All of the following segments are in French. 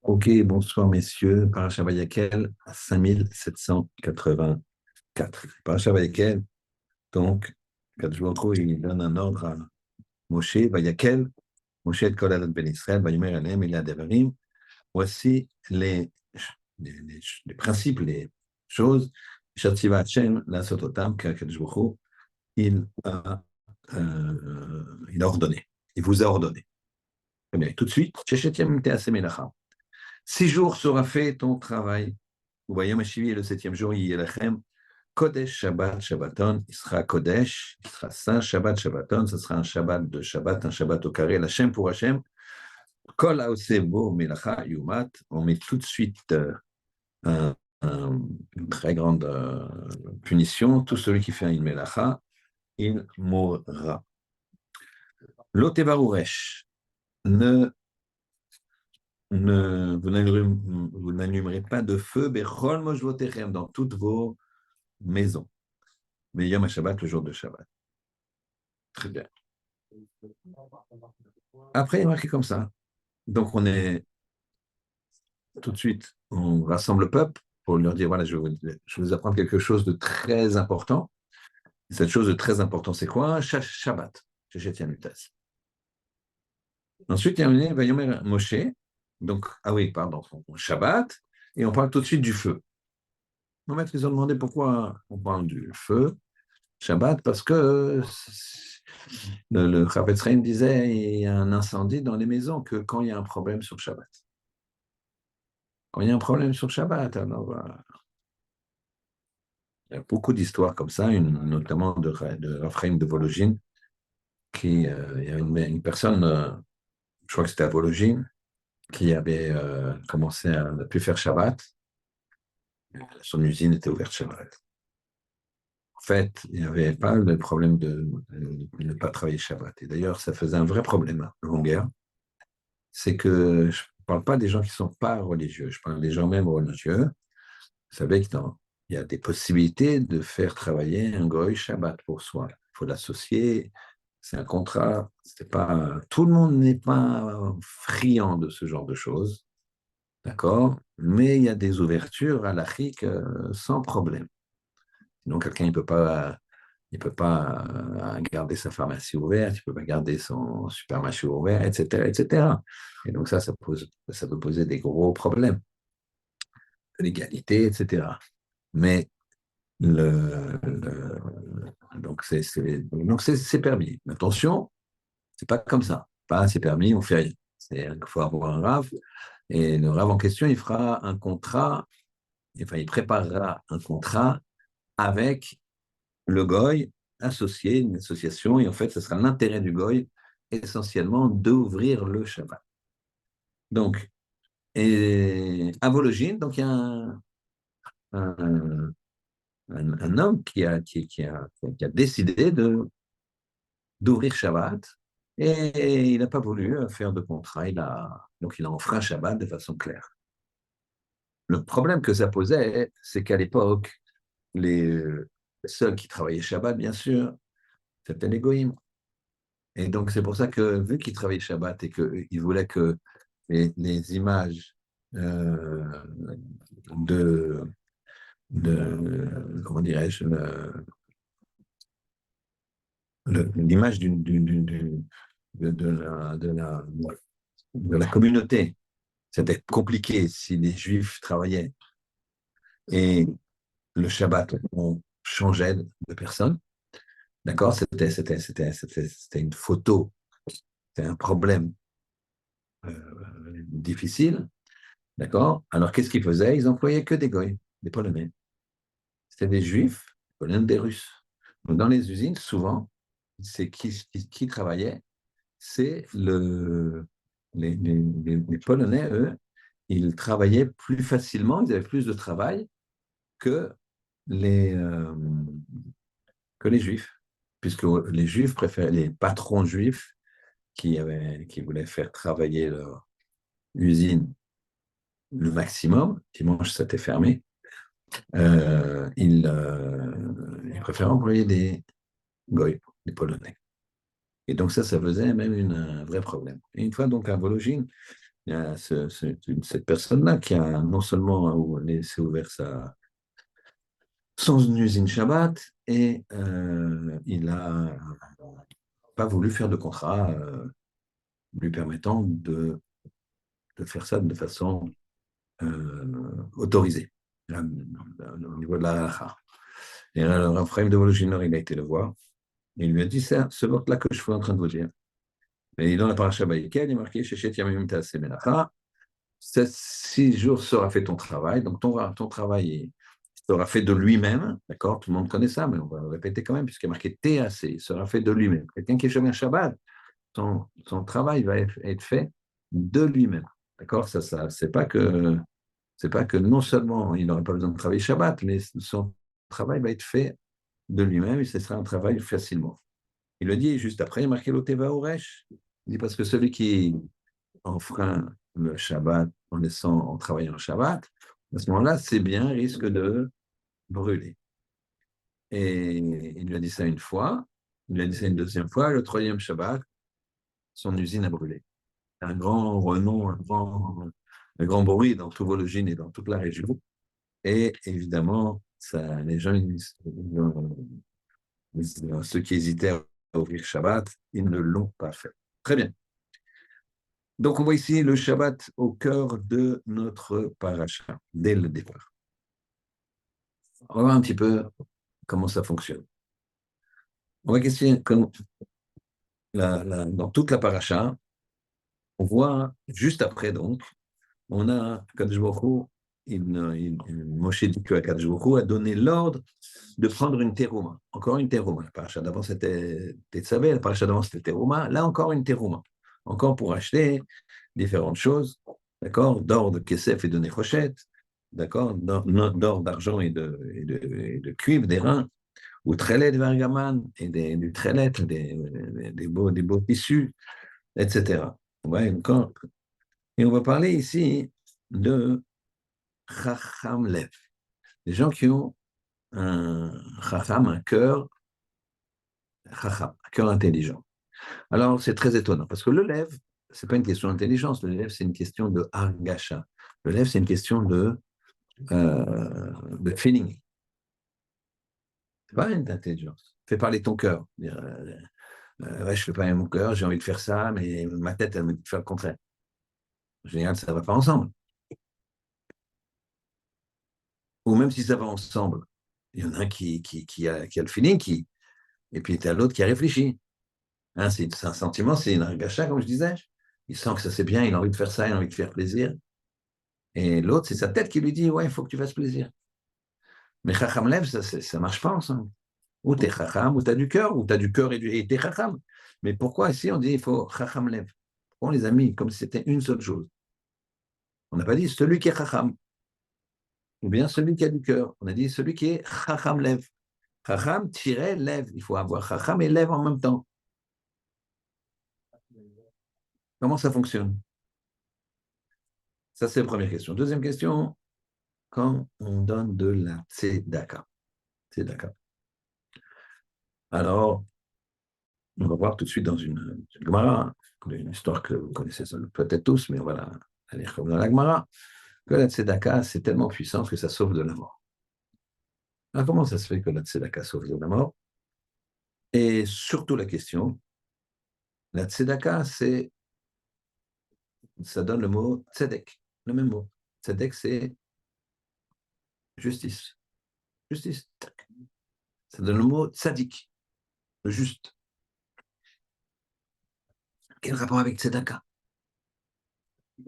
Ok, bonsoir messieurs. Parashat Vayakhel, 5784. Parashat Vayakhel, donc, Kadosh Baruch Hu, il donne un ordre à Moshe, Vayakhel, Moshe et Kol Adat Ben Israël, Vayomer Aleem Elia Devarim. Voici les principes, les choses, Shatziva Hashem, la Sototam, que Kadosh Baruch Hu, il a ordonné. Il vous a ordonné. Très bien. Tout de suite, Sheshet Te Asemelacha. 6 jours sera fait ton travail. Vous voyez, Mashivi, le 7e jour, Yelachem, Kodesh, Shabbat, Shabbaton, il sera Kodesh, il sera Saint, Shabbat, Shabbaton, ce sera un Shabbat de Shabbat, un Shabbat au carré, l'Hachem pour Hachem. Kol Haosebo Melacha Yumat, on met tout de suite un, une très grande punition. Tout celui qui fait une Melacha, il mourra. Lotevaruresh, ne vous n'allumerez pas de feu Bechol Mojvotechem, dans toutes vos maisons. Mais Yom Shabbat, le jour de Shabbat. Très bien. Après, il est marqué comme ça. Donc, on est tout de suite, on rassemble le peuple pour leur dire, voilà, je vais vous apprendre quelque chose de très important. Cette chose de très important, c'est quoi? Shabbat. Ensuite, il y a un Vayomer Moshe. Donc, ah oui, pardon, Shabbat. Et on parle tout de suite du feu. Nos maîtres, ils ont demandé pourquoi on parle du feu. Shabbat, parce que le Chavetz Chaim disait il y a un incendie dans les maisons que quand il y a un problème sur Shabbat. Quand il y a un problème sur Shabbat, alors il y a beaucoup d'histoires comme ça, notamment de Raphaël de Vologine, il y a une personne, je crois que c'était à Vologine, qui avait commencé à ne plus faire Shabbat. Son usine était ouverte Shabbat. En fait, il n'y avait pas le problème de ne pas travailler Shabbat. Et d'ailleurs, ça faisait un vrai problème, longueur. C'est que je ne parle pas des gens qui ne sont pas religieux, je parle des gens même religieux. Vous savez qu'il y a des possibilités de faire travailler un goy Shabbat pour soi. Il faut l'associer, c'est un contrat. C'est pas, tout le monde n'est pas friand de ce genre de choses, d'accord? Mais il y a des ouvertures à l'Afrique sans problème. Sinon, quelqu'un il peut pas garder sa pharmacie ouverte, il peut pas garder son supermarché ouvert, etc., etc. Et donc ça peut poser des gros problèmes, l'égalité, etc. Mais donc c'est permis. Mais attention, c'est pas comme ça. Pas c'est permis, on fait rien. Il faut avoir un rave. Et le rave en question, il fera un contrat, enfin, il préparera un contrat avec le goy associé, une association, et en fait, ce sera l'intérêt du goy essentiellement d'ouvrir le Shabbat. Donc, et à Vologine, donc il y a un, un homme qui a décidé d'ouvrir Shabbat et il n'a pas voulu faire de contrat. Donc, il a enfreint Shabbat de façon claire. Le problème que ça posait, c'est qu'à l'époque, les seuls qui travaillaient Shabbat, bien sûr, c'était les goïms. Et donc, c'est pour ça que, vu qu'ils travaillaient Shabbat et qu'ils voulaient que les images de, comment dirais-je, l'image de la communauté. C'était compliqué si les Juifs travaillaient et le Shabbat, on changeait de personne. D'accord? C'était une photo, c'était un problème difficile. D'accord? Alors, qu'est-ce qu'ils faisaient? Ils employaient que des Goïs, des Polonais. C'était des Juifs, des Polonais, des Russes. Donc, dans les usines, souvent, c'est qui travaillait? C'est les Polonais, eux, ils travaillaient plus facilement, ils avaient plus de travail que les, euh, que les Juifs, puisque les Juifs préféraient, les patrons juifs qui voulaient faire travailler leur usine le maximum, dimanche c'était fermé, ils préféraient employer des Goy, des Polonais. Et donc ça faisait même un vrai problème. Et une fois donc à Vologine, il y a cette personne-là qui a non seulement laissé ouvert son usine Shabbat, et il n'a pas voulu faire de contrat lui permettant de faire ça de façon autorisée au niveau de la halakha. Et le Raphaël de Vologine, il a été le voir, et il lui a dit, c'est ce vote-là que je suis en train de vous dire. Et dans la paracha Baïkel, il est marqué Shechet Yamim Ta'aseh Melacha. 6 jours sera fait ton travail. Donc, ton travail sera fait de lui-même. D'accord. Tout le monde connaît ça, mais on va le répéter quand même, puisqu'il est marqué TAC, sera fait de lui-même. Quelqu'un qui est jamais un Shabbat, son travail va être fait de lui-même. D'accord. C'est pas que non seulement il n'aurait pas besoin de travailler Shabbat, mais son travail va être fait de lui-même et ce sera un travail facilement. Il le dit juste après, il est marqué l'Oteva Oresh. Il dit parce que celui qui enfreint le Shabbat en travaillant le Shabbat, à ce moment-là, ses biens risquent de brûler. Et il lui a dit ça une fois, il lui a dit ça une deuxième fois, le troisième Shabbat, son usine a brûlé. Un grand renom, un grand bruit dans tout Vologine et dans toute la région. Et évidemment, ça, les gens, ceux qui hésitaient à ouvrir Shabbat, ils ne l'ont pas fait. Très bien. Donc, on voit ici le Shabbat au cœur de notre paracha, dès le départ. On va voir un petit peu comment ça fonctionne. On va questionner dans toute la paracha, on voit juste après, donc, on a Kadosh Baruch Hu, Moshe dit que Kadosh Baruch Hu a donné l'ordre de prendre une terouma. Encore une terouma. La paracha d'avant, c'était Tetzavé, la paracha d'avant, c'était terouma. Là, encore une terouma. Encore pour acheter différentes choses, d'accord, d'or, de kesef et de nechoshet, d'accord, d'or, d'argent et de cuivre, d'airain, ou trelet de vergaman, et du trelet, des beaux tissus, etc. Ouais, encore. Et on va parler ici de Chacham Lev, des gens qui ont un Chacham, un cœur Chacham, un cœur intelligent. Alors, c'est très étonnant, parce que le Lev, c'est pas une question d'intelligence, le Lev, c'est une question de Argasha. Le Lev, c'est une question de feeling. C'est pas une intelligence. Fais parler ton cœur. Ouais, je fais parler mon cœur, j'ai envie de faire ça, mais ma tête, elle me dit de faire le contraire. En général, ça ne va pas ensemble. Ou même si ça va ensemble, il y en a un qui a le feeling, et puis il y a l'autre qui a réfléchi. Hein, c'est un sentiment, c'est une argacha, comme je disais. Il sent que ça c'est bien, il a envie de faire ça, il a envie de faire plaisir. Et l'autre, c'est sa tête qui lui dit, ouais, il faut que tu fasses plaisir. Mais Chacham Lev, ça ne marche pas ensemble. Ou tu es Chacham, ou tu as du cœur, ou tu as du cœur et tu es Chacham. Mais pourquoi ici on dit il faut Chacham Lev? Pourquoi on les a mis comme si c'était une seule chose? On n'a pas dit celui qui est Chacham, ou bien celui qui a du cœur. On a dit celui qui est Chacham Lev. Chacham-Lev. Il faut avoir Chacham et Lev en même temps. Comment ça fonctionne? Ça, c'est la première question. Deuxième question, quand on donne de la tzedaka. Tzedaka. Alors, on va voir tout de suite dans une Gemara, une histoire que vous connaissez peut-être tous, mais on va aller comme dans la Gemara, que la tzedaka, c'est tellement puissant que ça sauve de la mort. Alors, comment ça se fait que la tzedaka sauve de la mort? Et surtout la question, la tzedaka, ça donne le mot tzedek, le même mot. Tzedek, c'est justice. Justice. Ça donne le mot tzadik, le juste. Quel rapport avec tzedaka?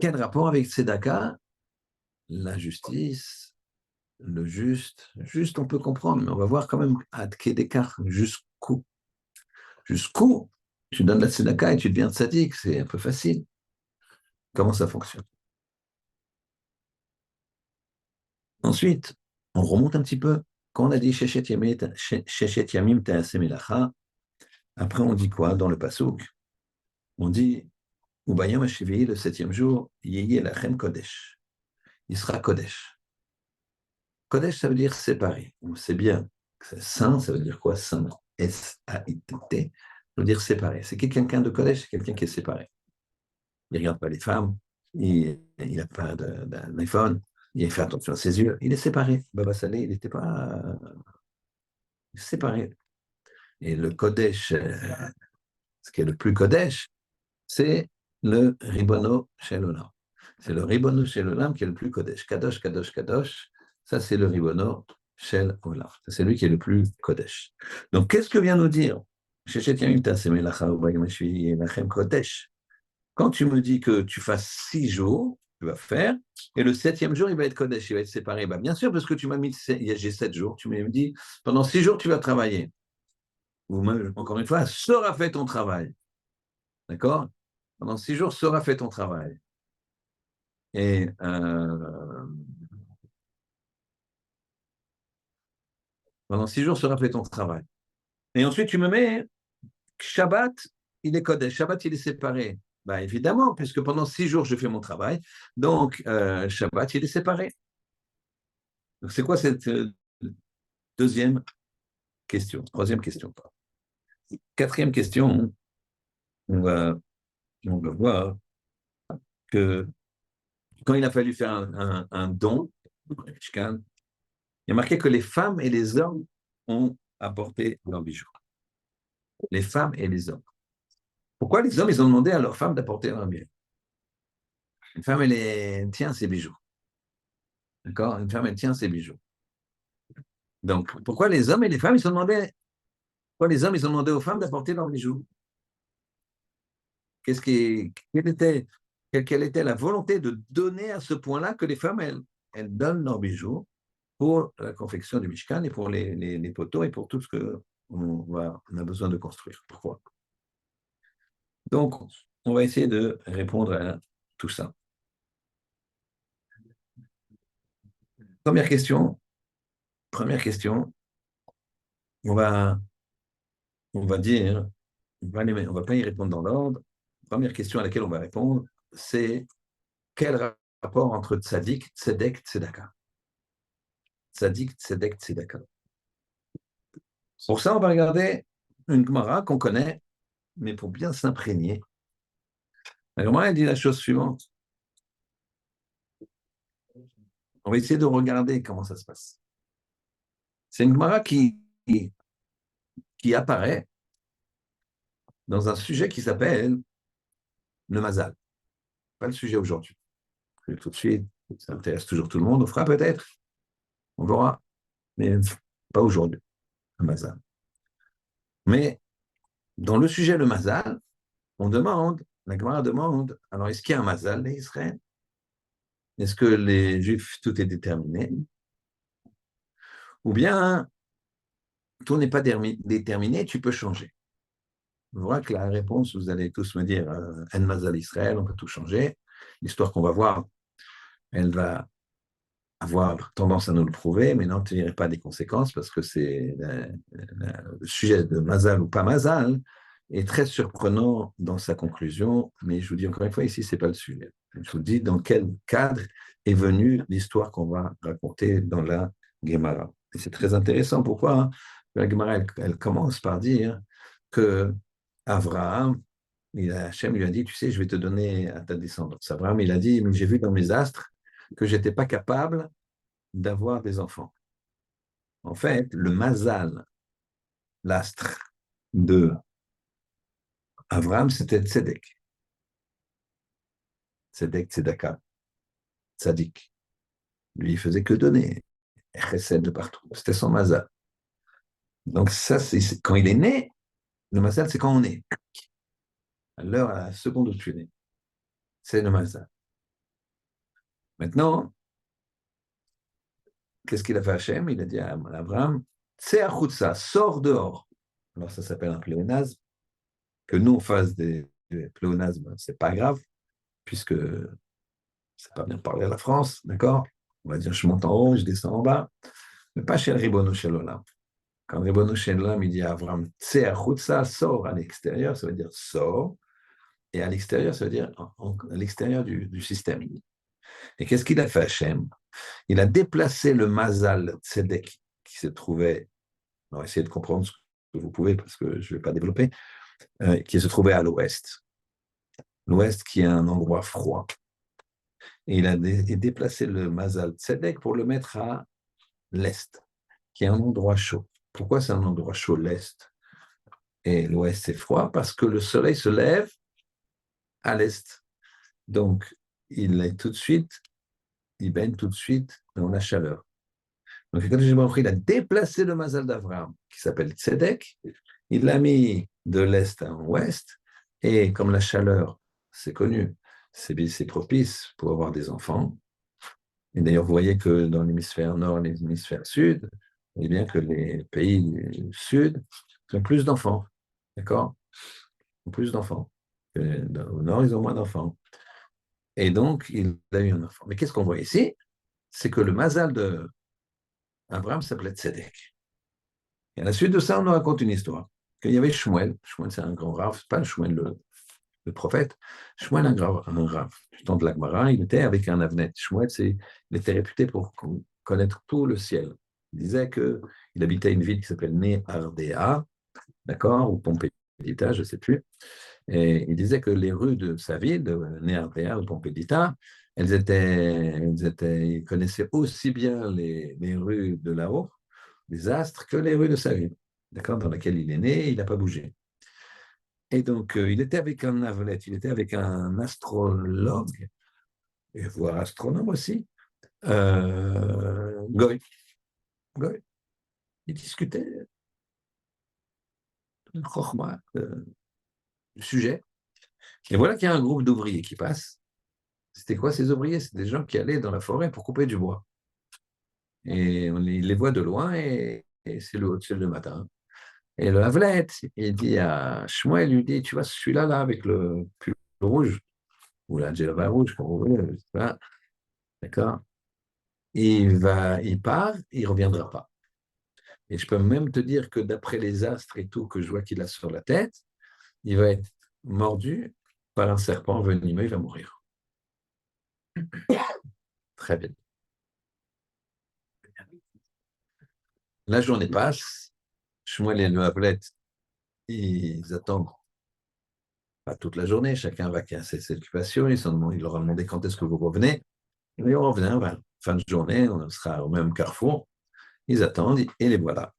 Quel rapport avec tzedaka? La justice, le juste. Juste, on peut comprendre, mais on va voir quand même ad kedekar, jusqu'où. Jusqu'où tu donnes la tzedaka et tu deviens tzadik, c'est un peu facile. Comment ça fonctionne? Ensuite, on remonte un petit peu. Quand on a dit Sheshet Yamim Ta'aseh Melacha, après on dit quoi dans le pasouk? On dit Ubayam HaShevi'i, le 7e jour, Yehi Elachem Kodesh. Il sera Kodesh. Kodesh, ça veut dire séparé. C'est bien. Saint, ça veut dire quoi? Saint. S-A-I-T-T. veut dire séparé. C'est quelqu'un de Kodesh, c'est quelqu'un qui est séparé. Il ne regarde pas les femmes, il n'a pas d'iPhone, il fait attention à ses yeux, il est séparé. Baba Saleh, il n'était pas séparé. Et le Kodesh, ce qui est le plus Kodesh, c'est le Ribono Shel Olam. C'est le Ribono Shel Olam qui est le plus Kodesh. Kadosh, Kadosh, Kadosh, ça c'est le Ribono Shel Olam. C'est lui qui est le plus Kodesh. Donc qu'est-ce que vient nous dire quand tu me dis que tu fasses 6 jours, tu vas faire, et le 7e jour, il va être Kodesh, il va être séparé. Bah, bien sûr, parce que tu m'as mis, j'ai 7 jours, tu m'as dit, pendant 6 jours, tu vas travailler. Ou même, encore une fois, sera fait ton travail. D'accord? Pendant 6 jours, sera fait ton travail. Et pendant 6 jours, sera fait ton travail. Et ensuite, tu me mets Shabbat, il est Kodesh. Shabbat, il est séparé. Bah, évidemment, puisque pendant 6 jours, je fais mon travail. Donc, Shabbat, il est séparé. Donc, c'est quoi cette deuxième question? Troisième question. Quatrième question, on va, on va voir que quand il a fallu faire un don, il y a marqué que les femmes et les hommes ont apporté leurs bijoux. Les femmes et les hommes. Pourquoi les hommes, ils ont demandé à leurs femmes d'apporter leurs bijoux? Une femme, elle tient ses bijoux. D'accord? Une femme, elle tient ses bijoux. Donc, pourquoi les hommes et les femmes, ils ont demandé, pourquoi les hommes, ils ont demandé aux femmes d'apporter leurs bijoux? Quelle était la volonté de donner à ce point-là que les femmes, elles donnent leurs bijoux pour la confection du Mishkan et pour les poteaux et pour tout ce qu'on a besoin de construire. Pourquoi? Donc, on va essayer de répondre à tout ça. Première question, on va dire, on va pas y répondre dans l'ordre. Première question à laquelle on va répondre, c'est quel rapport entre tzaddik, tzedek, tzedaka? Tzaddik, tzedek, tzedaka. Pour ça, on va regarder une Gemara qu'on connaît, mais pour bien s'imprégner. La Gemara, elle dit la chose suivante. On va essayer de regarder comment ça se passe. C'est une Gemara qui apparaît dans un sujet qui s'appelle le Mazal. Pas le sujet aujourd'hui. Tout de suite, ça intéresse toujours tout le monde. On fera peut-être, on verra, mais pas aujourd'hui, le Mazal. Mais dans le sujet le Mazal, on demande, la Gemara demande, alors est-ce qu'il y a un Mazal d'Israël? Est-ce que les Juifs, tout est déterminé? Ou bien, tout n'est pas déterminé, tu peux changer. On voit que la réponse, vous allez tous me dire, En Mazal Israël, on peut tout changer. L'histoire qu'on va voir, elle va avoir tendance à nous le prouver, mais n'en tirez pas des conséquences parce que c'est le sujet de Mazal ou pas Mazal est très surprenant dans sa conclusion, mais je vous dis encore une fois, ici, ce n'est pas le sujet. Je vous dis dans quel cadre est venue l'histoire qu'on va raconter dans la Gemara. Et c'est très intéressant. Pourquoi? La Gemara, elle commence par dire que Abraham, Hachem lui a dit, tu sais, je vais te donner à ta descendance. Abraham, il a dit, j'ai vu dans mes astres que je n'étais pas capable d'avoir des enfants. En fait, le mazal, l'astre de Abraham, c'était Tzedek. Tzedek, Tzedaka, Tzadik. Lui, il faisait que donner. Chesed de partout. C'était son mazal. Donc ça, c'est quand il est né, le mazal, c'est quand on est. À l'heure, à la seconde où tu es né. C'est le mazal. Maintenant, qu'est-ce qu'il a fait Hachem? Il a dit à Abraham, c'est Achutsa, sors dehors. Alors ça s'appelle un pléonasme. Que nous, on fasse des pléonasmes, c'est pas grave, puisque c'est pas bien parler à la France, d'accord? On va dire, je monte en haut, je descends en bas, mais pas chez le Ribono Shel Olam. Quand le Ribono Shel Olam, il dit à Abraham, Tse Achutsa, sors à l'extérieur, ça veut dire sors, et à l'extérieur, ça veut dire à l'extérieur du système. Et qu'est-ce qu'il a fait Hachem? Il a déplacé le Mazal Tzedek qui se trouvait, on va essayer de comprendre ce que vous pouvez, parce que je ne vais pas développer, qui se trouvait à l'ouest. L'ouest qui est un endroit froid. Et il a déplacé le Mazal Tzedek pour le mettre à l'est, qui est un endroit chaud. Pourquoi c'est un endroit chaud, l'est? Et l'ouest, c'est froid parce que le soleil se lève à l'est. Donc, il est tout de suite, il baigne tout de suite dans la chaleur. Donc, quand il a déplacé le Mazal d'Abraham, qui s'appelle Tzedek, il l'a mis de l'est à l'ouest, et comme la chaleur, c'est connu, c'est propice pour avoir des enfants. Et d'ailleurs, vous voyez que dans l'hémisphère nord et l'hémisphère sud, eh bien que les pays du sud ont plus d'enfants, d'accord? Ont plus d'enfants. Au nord, ils ont moins d'enfants. Et donc, il a eu un enfant. Mais qu'est-ce qu'on voit ici? C'est que le mazal d'Abraham s'appelait Tzedek. Et à la suite de ça, on nous raconte une histoire. Qu'il y avait Shmuel. Shmuel, c'est un grand rave, pas Shmuel le prophète. Shmuel, un rave. Du temps de l'Agmara, il était avec un avnet. Shmuel, il était réputé pour connaître tout le ciel. Il disait qu'il habitait une ville qui s'appelle Néardéa, d'accord, ou Pompédita, je ne sais plus. Et il disait que les rues de sa ville, de Néardéa ou Pompédita, il connaissait aussi bien les rues de là-haut, les astres, que les rues de sa ville, d'accord, dans laquelle il est né, il n'a pas bougé. Et donc, il était avec un avlet, il était avec un astrologue, et voire astronome aussi, Goy. Goy. Il discutait de Chokhmah, du sujet. Et voilà qu'il y a un groupe d'ouvriers qui passe. C'était quoi ces ouvriers? C'était des gens qui allaient dans la forêt pour couper du bois. Et on les voit de loin et c'est le matin. Et le Havlet, il dit à Shmuel, il lui dit, tu vois, celui-là, là, avec le pull rouge, ou la djellaba rouge, comme vous voulez, d'accord? Il part, il ne reviendra pas. Et je peux même te dire que d'après les astres et tout que je vois qu'il a sur la tête, il va être mordu par un serpent venimeux, il va mourir. Très bien. La journée passe, Shmuel et le Havlet, ils attendent pas toute la journée, chacun va à ses occupations, il leur a demandé quand est-ce que vous revenez. Et on revient, voilà. Fin de journée, on sera au même carrefour, ils attendent et les voilà.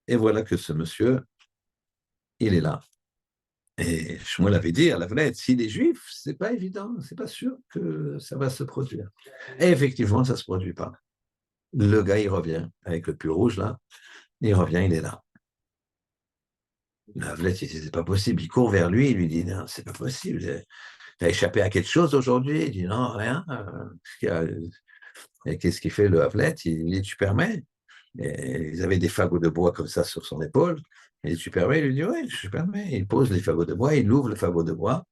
Et voilà que ce monsieur, il est là. Et Shmuel avait dit à la Valette, s'il est juif, c'est pas évident, c'est pas sûr que ça va se produire. Et effectivement, ça se produit pas. Le gars, il revient avec le pull rouge là, il revient, il est là. La Valette, il dit, c'est pas possible. Il court vers lui, il lui dit, non, c'est pas possible. T'as échappé à quelque chose aujourd'hui? Il dit, non, rien. Et qu'est-ce qu'il fait le Havlet? Il dit, tu permets? Et ils avaient des fagots de bois comme ça sur son épaule. Et tu permets? Il lui dit, oui, je permets. Il pose les fagots de bois, il ouvre le fagot de bois.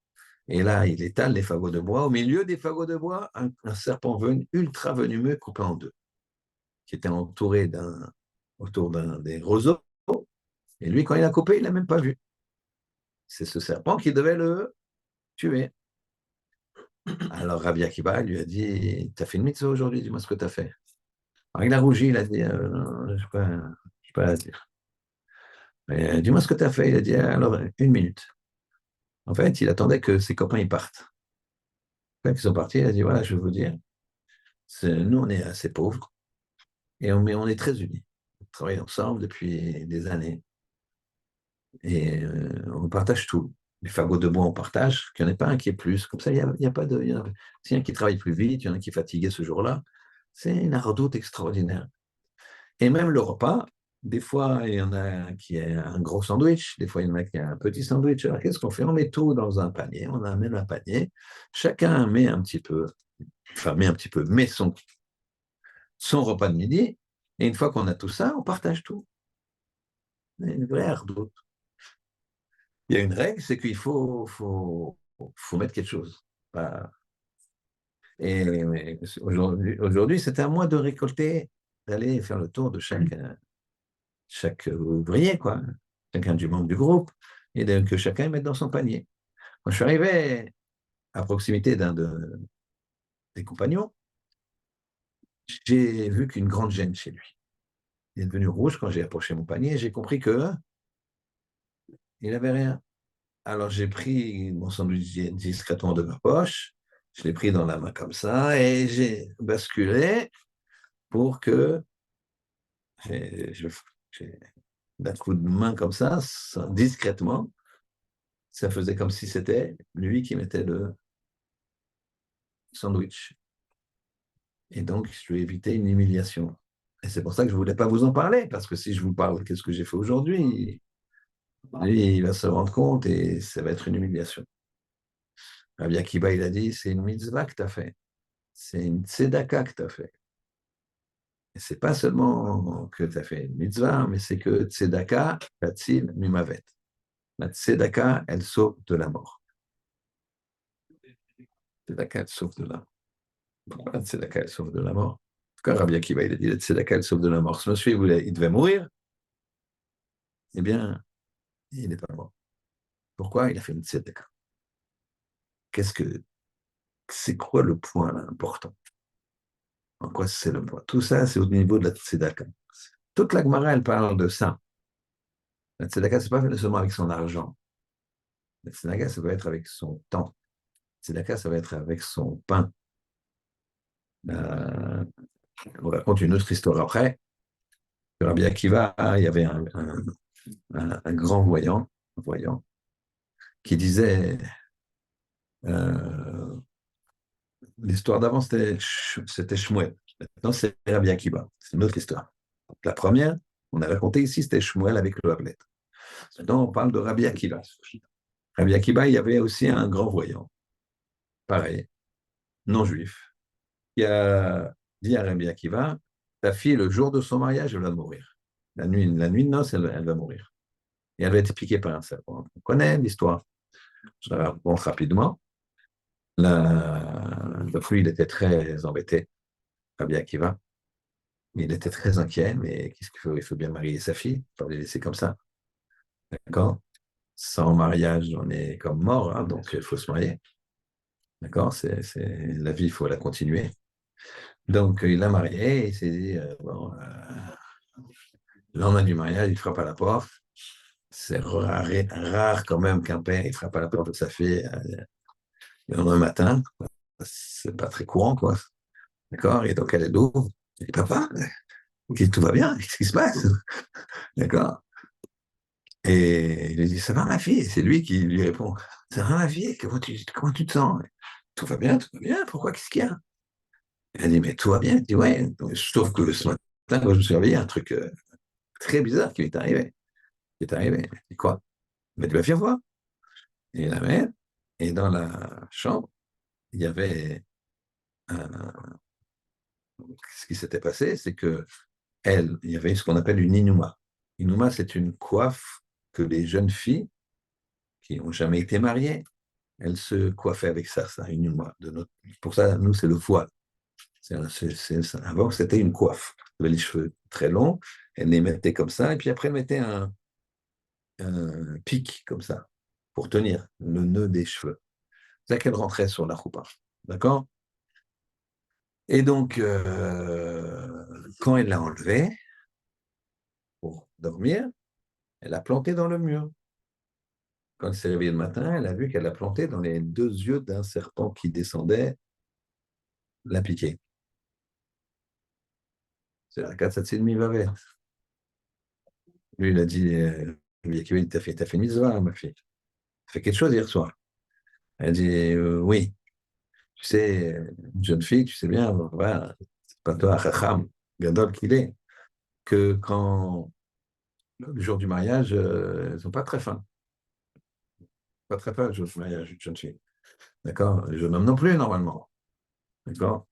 Et là, il étale les fagots de bois. Au milieu des fagots de bois, un serpent ultra venimeux coupé en deux, qui était entouré autour des roseaux. Et lui, quand il a coupé, il l'a même pas vu. C'est ce serpent qui devait le tuer. Alors Rabbi Akiba lui a dit, t'as fait une mitzvah aujourd'hui, dis-moi ce que t'as fait. Alors il a rougi, il a dit, je ne sais pas à dire. Dis-moi ce que t'as fait. Il a dit, alors, une minute. En fait, il attendait que ses copains y partent. Quand ils sont partis, il a dit, voilà, je vais vous dire, nous, on est assez pauvres. Mais on est très unis. On travaille ensemble depuis des années. Et on partage tout. Les fagots de bois, on partage, qu'il n'y en ait pas un qui est plus. Comme ça, il y a pas de. S'il y en a qui travaille plus vite, il y en a qui est fatigué ce jour-là. C'est une ardoute extraordinaire. Et même le repas, des fois, il y en a qui a un gros sandwich, des fois, il y en a qui a un petit sandwich. Alors, qu'est-ce qu'on fait? On met tout dans un panier, on amène un panier, chacun met un petit peu, met son repas de midi, et une fois qu'on a tout ça, on partage tout. Une vraie ardoute. Il y a une règle, c'est qu'il faut mettre quelque chose. Et aujourd'hui, c'est à moi de récolter, d'aller faire le tour de chaque ouvrier, quoi, chacun du membre du groupe, et que chacun mette dans son panier. Quand je suis arrivé à proximité des compagnons, j'ai vu qu'une grande gêne chez lui. Il est devenu rouge quand j'ai approché mon panier, et j'ai compris que il n'avait rien. Alors, j'ai pris mon sandwich discrètement de ma poche, je l'ai pris dans la main comme ça, et j'ai basculé pour que, j'ai- je- j'ai- d'un coup de main comme ça, discrètement, ça faisait comme si c'était lui qui mettait le sandwich. Et donc, je lui ai évité une humiliation. Et c'est pour ça que je ne voulais pas vous en parler, parce que si je vous parle, qu'est-ce que j'ai fait aujourd'hui, lui, il va se rendre compte et ça va être une humiliation. Rabbi Akiva, il a dit, c'est une mitzvah que tu as fait. C'est une tzedaka que tu as fait. Et c'est pas seulement que tu as fait une mitzvah, mais c'est que tzedaka, tatzil, mimavet. La tzedaka, elle sauve de la mort. Tzedaka, elle sauve de la mort. Pourquoi la tzedaka, elle sauve de la mort? En tout cas, Rabbi Akiva, il a dit, la tzedaka, elle sauve de la mort. Ce monsieur, il devait mourir. Eh bien, il n'est pas mort. Pourquoi? Il a fait une tzedaka. Qu'est-ce que, c'est quoi le point là, important? En quoi c'est le point? Tout ça, c'est au niveau de la tzedaka. Toute la Gemara, elle parle de ça. La tzedaka, c'est pas seulement avec son argent. La tzedaka, ça va être avec son temps. La tzedaka, ça va être avec son pain. Euh, on raconte une autre histoire après. Rabbi Akiva, il y avait un grand voyant qui disait, euh, l'histoire d'avant, c'était Shmuel. Maintenant, c'est Rabbi Akiva. C'est une autre histoire. Donc, la première, on a raconté ici, c'était Shmuel avec le Havlet. Maintenant, on parle de Rabbi Akiva. Rabbi Akiva, il y avait aussi un grand voyant, pareil, non juif, qui a dit à Rabbi Akiva, ta fille, le jour de son mariage, elle va mourir. La nuit de noces, elle va mourir. Et elle va être piquée par un serpent. On connaît l'histoire. Je la raconte rapidement. Le fou, il était très embêté, Rabbi Akiva. Il était très inquiet, mais qu'est-ce qu'il faut? Il faut bien marier sa fille, pas les laisser comme ça. D'accord? Sans mariage, on est comme mort, hein, donc il faut se marier. D'accord? La vie, il faut la continuer. Donc, il l'a marié et il s'est dit, bon, le lendemain du mariage, il frappe à la porte. C'est rare quand même qu'un père il frappe à la porte de sa fille le lendemain matin. C'est pas très courant, quoi. D'accord? Et donc, elle est d'où? Il dit, papa, tout va bien? Qu'est-ce qui se passe? D'accord? Et il lui dit, ça va, ma fille? C'est lui qui lui répond, ça va, ma fille? Comment tu te sens? Tout va bien, tout va bien. Pourquoi? Qu'est-ce qu'il y a? Elle dit, mais tout va bien. Il dit, ouais. Je trouve que ce matin, quand je me suis réveillé, un truc très bizarre qui m'est arrivé. Qui est arrivé. Il dit, quoi? Mais tu vas viens voir. Et il l'amène. Et dans la chambre, il y avait ce qui s'était passé, c'est que il y avait ce qu'on appelle une inuma. Inuma, c'est une coiffe que les jeunes filles qui n'ont jamais été mariées, elles se coiffaient avec ça, une inuma. Pour ça, nous, c'est le voile. Avant, c'était une coiffe. Elle avait les cheveux très longs, elle les mettait comme ça, et puis après, elle mettait un pic comme ça, pour tenir le nœud des cheveux. C'est ça qu'elle rentrait sur la choupa. D'accord? Et donc, quand elle l'a enlevé pour dormir, elle l'a planté dans le mur. Quand elle s'est réveillée le matin, elle a vu qu'elle l'a planté dans les deux yeux d'un serpent qui descendait la piquer. C'est la Katsatsil Mivavet. Lui, il a dit, t'as fait une mitzvah, ma fille. T'as fait quelque chose hier soir. Elle a dit, oui. Tu sais, une jeune fille, tu sais bien, voilà, c'est pas toi, Chacham, Gadol qu'il est, que quand le jour du mariage, elles ne sont pas très fins. Pas très fin, le jour du mariage, une jeune fille. D'accord? Les jeunes hommes non plus, normalement. D'accord?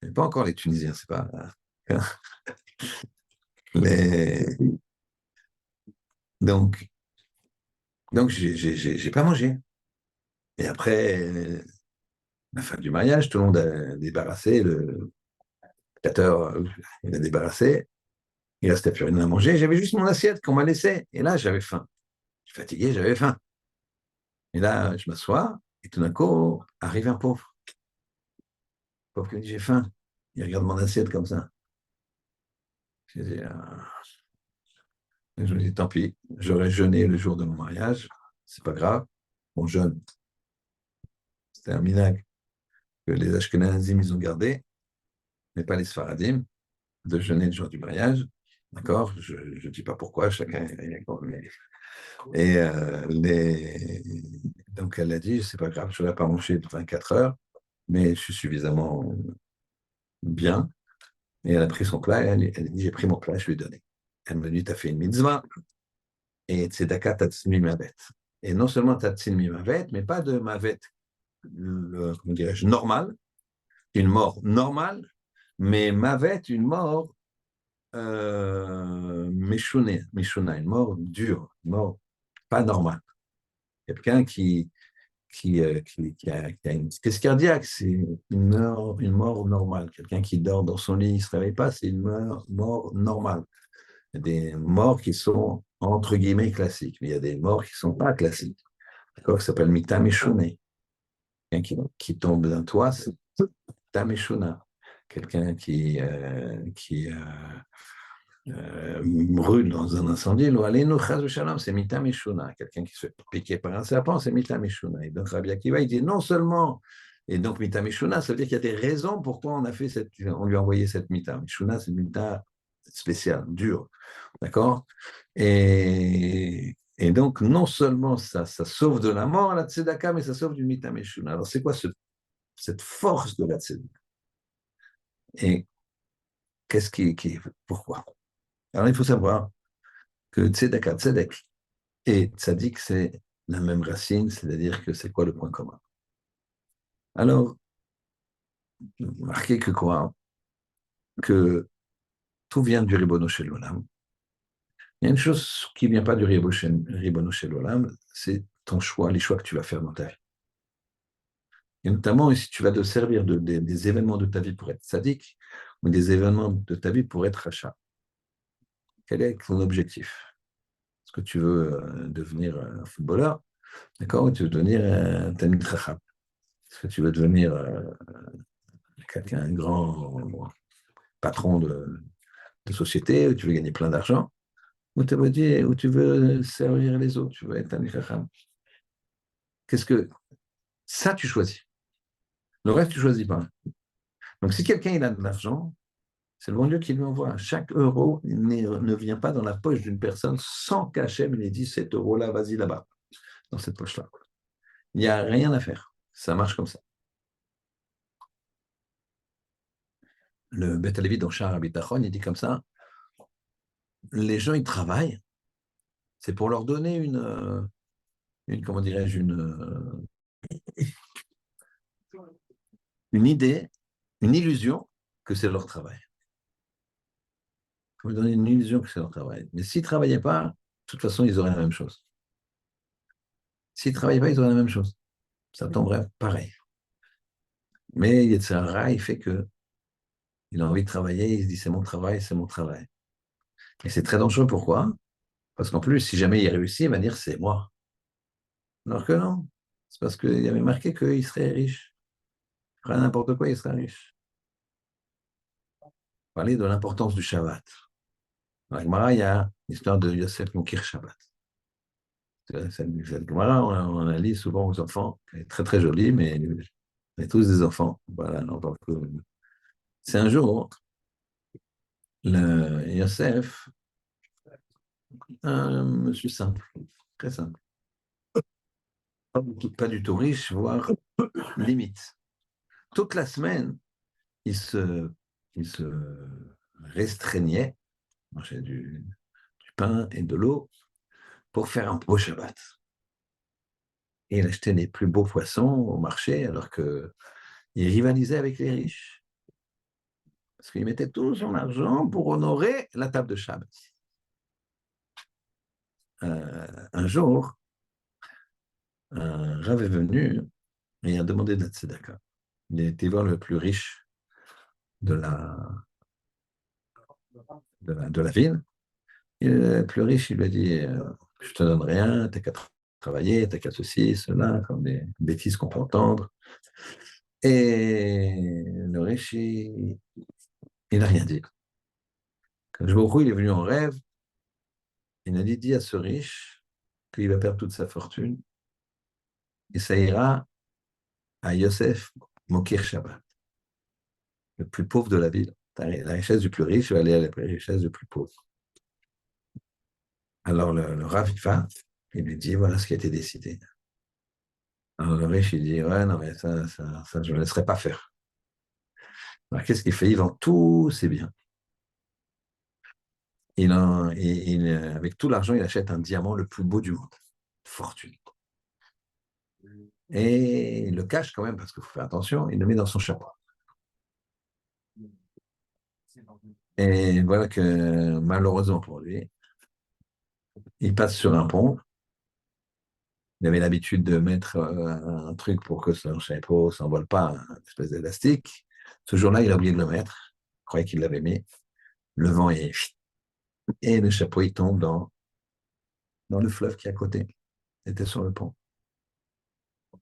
Et pas encore les Tunisiens, c'est pas. Les... Donc, donc j'ai pas mangé. Et après, la fin du mariage, tout le monde a débarrassé, le traiteur, il a débarrassé, il restait plus rien à manger, j'avais juste mon assiette qu'on m'a laissée. Et là, j'avais faim. Je suis fatigué, j'avais faim. Et là, je m'assois, et tout d'un coup, arrive un pauvre. Le pauvre qui me dit, j'ai faim. Il regarde mon assiette comme ça. Je dis, je me dis, tant pis, j'aurais jeûné le jour de mon mariage, c'est pas grave, on jeûne. C'était un minhag que les Ashkenazim, ils ont gardé, mais pas les Sfaradim, de jeûner le jour du mariage. D'accord? Je ne dis pas pourquoi, chacun. Et donc elle a dit, c'est pas grave, je ne vais pas manger 24 heures, mais je suis suffisamment bien. Et elle a pris son plat, elle a dit, j'ai pris mon plat, je lui ai donné. Elle m'a dit, tu as fait une mitzvah, et tzedaka tatzmi mavet. Et non seulement tatzmi mavet, mais pas de mavet, comment dirais-je, normal, une mort normale, mais mavet, une mort meshuna, une mort dure, une mort pas normale. Quelqu'un qui a une crise cardiaque, c'est une mort normale. Quelqu'un qui dort dans son lit, il ne se réveille pas, c'est une mort normale. Il y a des morts qui sont entre guillemets classiques, mais il y a des morts qui ne sont pas classiques. D'accord? Ça s'appelle Mita Meshune. Quelqu'un qui tombe d'un toit, c'est Mita Meshuna. Quelqu'un brûle dans un incendie, c'est Mita Meshuna. Quelqu'un qui se fait piquer par un serpent, c'est Mita Meshuna. Et donc Rabbi Akiva, il dit non seulement, et donc Mita Meshuna, ça veut dire qu'il y a des raisons pourquoi on lui a envoyé cette Mita. Meshuna, c'est une Mita spéciale, dure. D'accord? Et donc, non seulement ça sauve de la mort, la tzedaka, mais ça sauve du Mita Meshuna. Alors, c'est quoi cette force de la tzedaka? Et pourquoi? Alors, il faut savoir que tzedaka, tzedek et tzadik, c'est la même racine, c'est-à-dire que c'est quoi le point commun? Alors, marquez que quoi? Que tout vient du Ribono Shel Olam. Il y a une chose qui ne vient pas du Ribono Shel Olam, c'est ton choix, les choix que tu vas faire dans ta vie. Et notamment, si tu vas te servir des événements de ta vie pour être sadique, ou des événements de ta vie pour être rachat. Quel est ton objectif? Est-ce que tu veux devenir un footballeur? D'accord? Ou tu veux devenir un Talmid Chacham? Est-ce que tu veux devenir un grand patron de société, où tu veux gagner plein d'argent? Ou tu veux servir les autres? Tu veux être Talmid Chacham? Qu'est-ce que... Ça, tu choisis. Le reste, tu ne choisis pas. Donc, si quelqu'un il a de l'argent, c'est le bon Dieu qui lui envoie. Chaque euro ne vient pas dans la poche d'une personne sans qu'Hachem lui dit cet euro-là, vas-y là-bas, dans cette poche-là. Il n'y a rien à faire. Ça marche comme ça. Le Beth Alevi dans Sha'ar HaBitachon, il dit comme ça, les gens, ils travaillent, c'est pour leur donner comment dirais-je, une idée, une illusion que c'est leur travail. Pour leur donner une illusion que c'est leur travail. Mais s'ils ne travaillaient pas, de toute façon, ils auraient la même chose. S'ils ne travaillaient pas, ils auraient la même chose. Ça tomberait pareil. Mais Yetzirah, il fait que il a envie de travailler, il se dit c'est mon travail, c'est mon travail. Et c'est très dangereux, pourquoi? Parce qu'en plus, si jamais il réussit, il va dire c'est moi. Alors que non, c'est parce qu'il avait marqué qu'il serait riche. Il ferait n'importe quoi, il serait riche. Parler de l'importance du Shabbat. Dans la Gemara, il y a l'histoire de Yosef Moukir Shabbat. Cette Gemara, on la lit souvent aux enfants. Elle est très très jolie, mais on est tous des enfants. Voilà, donc, c'est un jour, Yosef, un monsieur simple, très simple. Pas du tout riche, voire limite. Toute la semaine, il se restreignait, mangeait du pain et de l'eau pour faire un beau Shabbat. Et il achetait les plus beaux poissons au marché, alors qu'il rivalisait avec les riches. Parce qu'il mettait tout son argent pour honorer la table de Shabbat. Un jour, un Rav est venu et a demandé de la tzedaka. Il a été voir le plus riche de la ville. Et le plus riche, il lui a dit je te donne rien, t'as qu'à travailler, t'as qu'à ceci, cela, comme des bêtises qu'on peut entendre. Et le riche, il n'a rien dit. Quand je il est venu en rêve, il a dit dis à ce riche qu'il va perdre toute sa fortune, et ça ira à Yosef Mokir Shabbat, le plus pauvre de la ville. La richesse du plus riche va aller à la richesse du plus pauvre. Alors le Rav, il lui dit, voilà ce qui a été décidé. Alors le riche, il dit, ouais, non, mais ça je ne laisserai pas faire. Alors qu'est-ce qu'il fait? Il vend tous ses biens. Avec tout l'argent, il achète un diamant le plus beau du monde. Fortune. Et il le cache quand même, parce qu'il faut faire attention, il le met dans son chapeau. Et voilà que, malheureusement pour lui, il passe sur un pont. Il avait l'habitude de mettre un truc pour que son chapeau ne s'envole pas, une espèce d'élastique. Ce jour-là, il a oublié de le mettre. Il croyait qu'il l'avait mis. Le vent est... Et le chapeau, il tombe dans le fleuve qui est à côté. Il était sur le pont.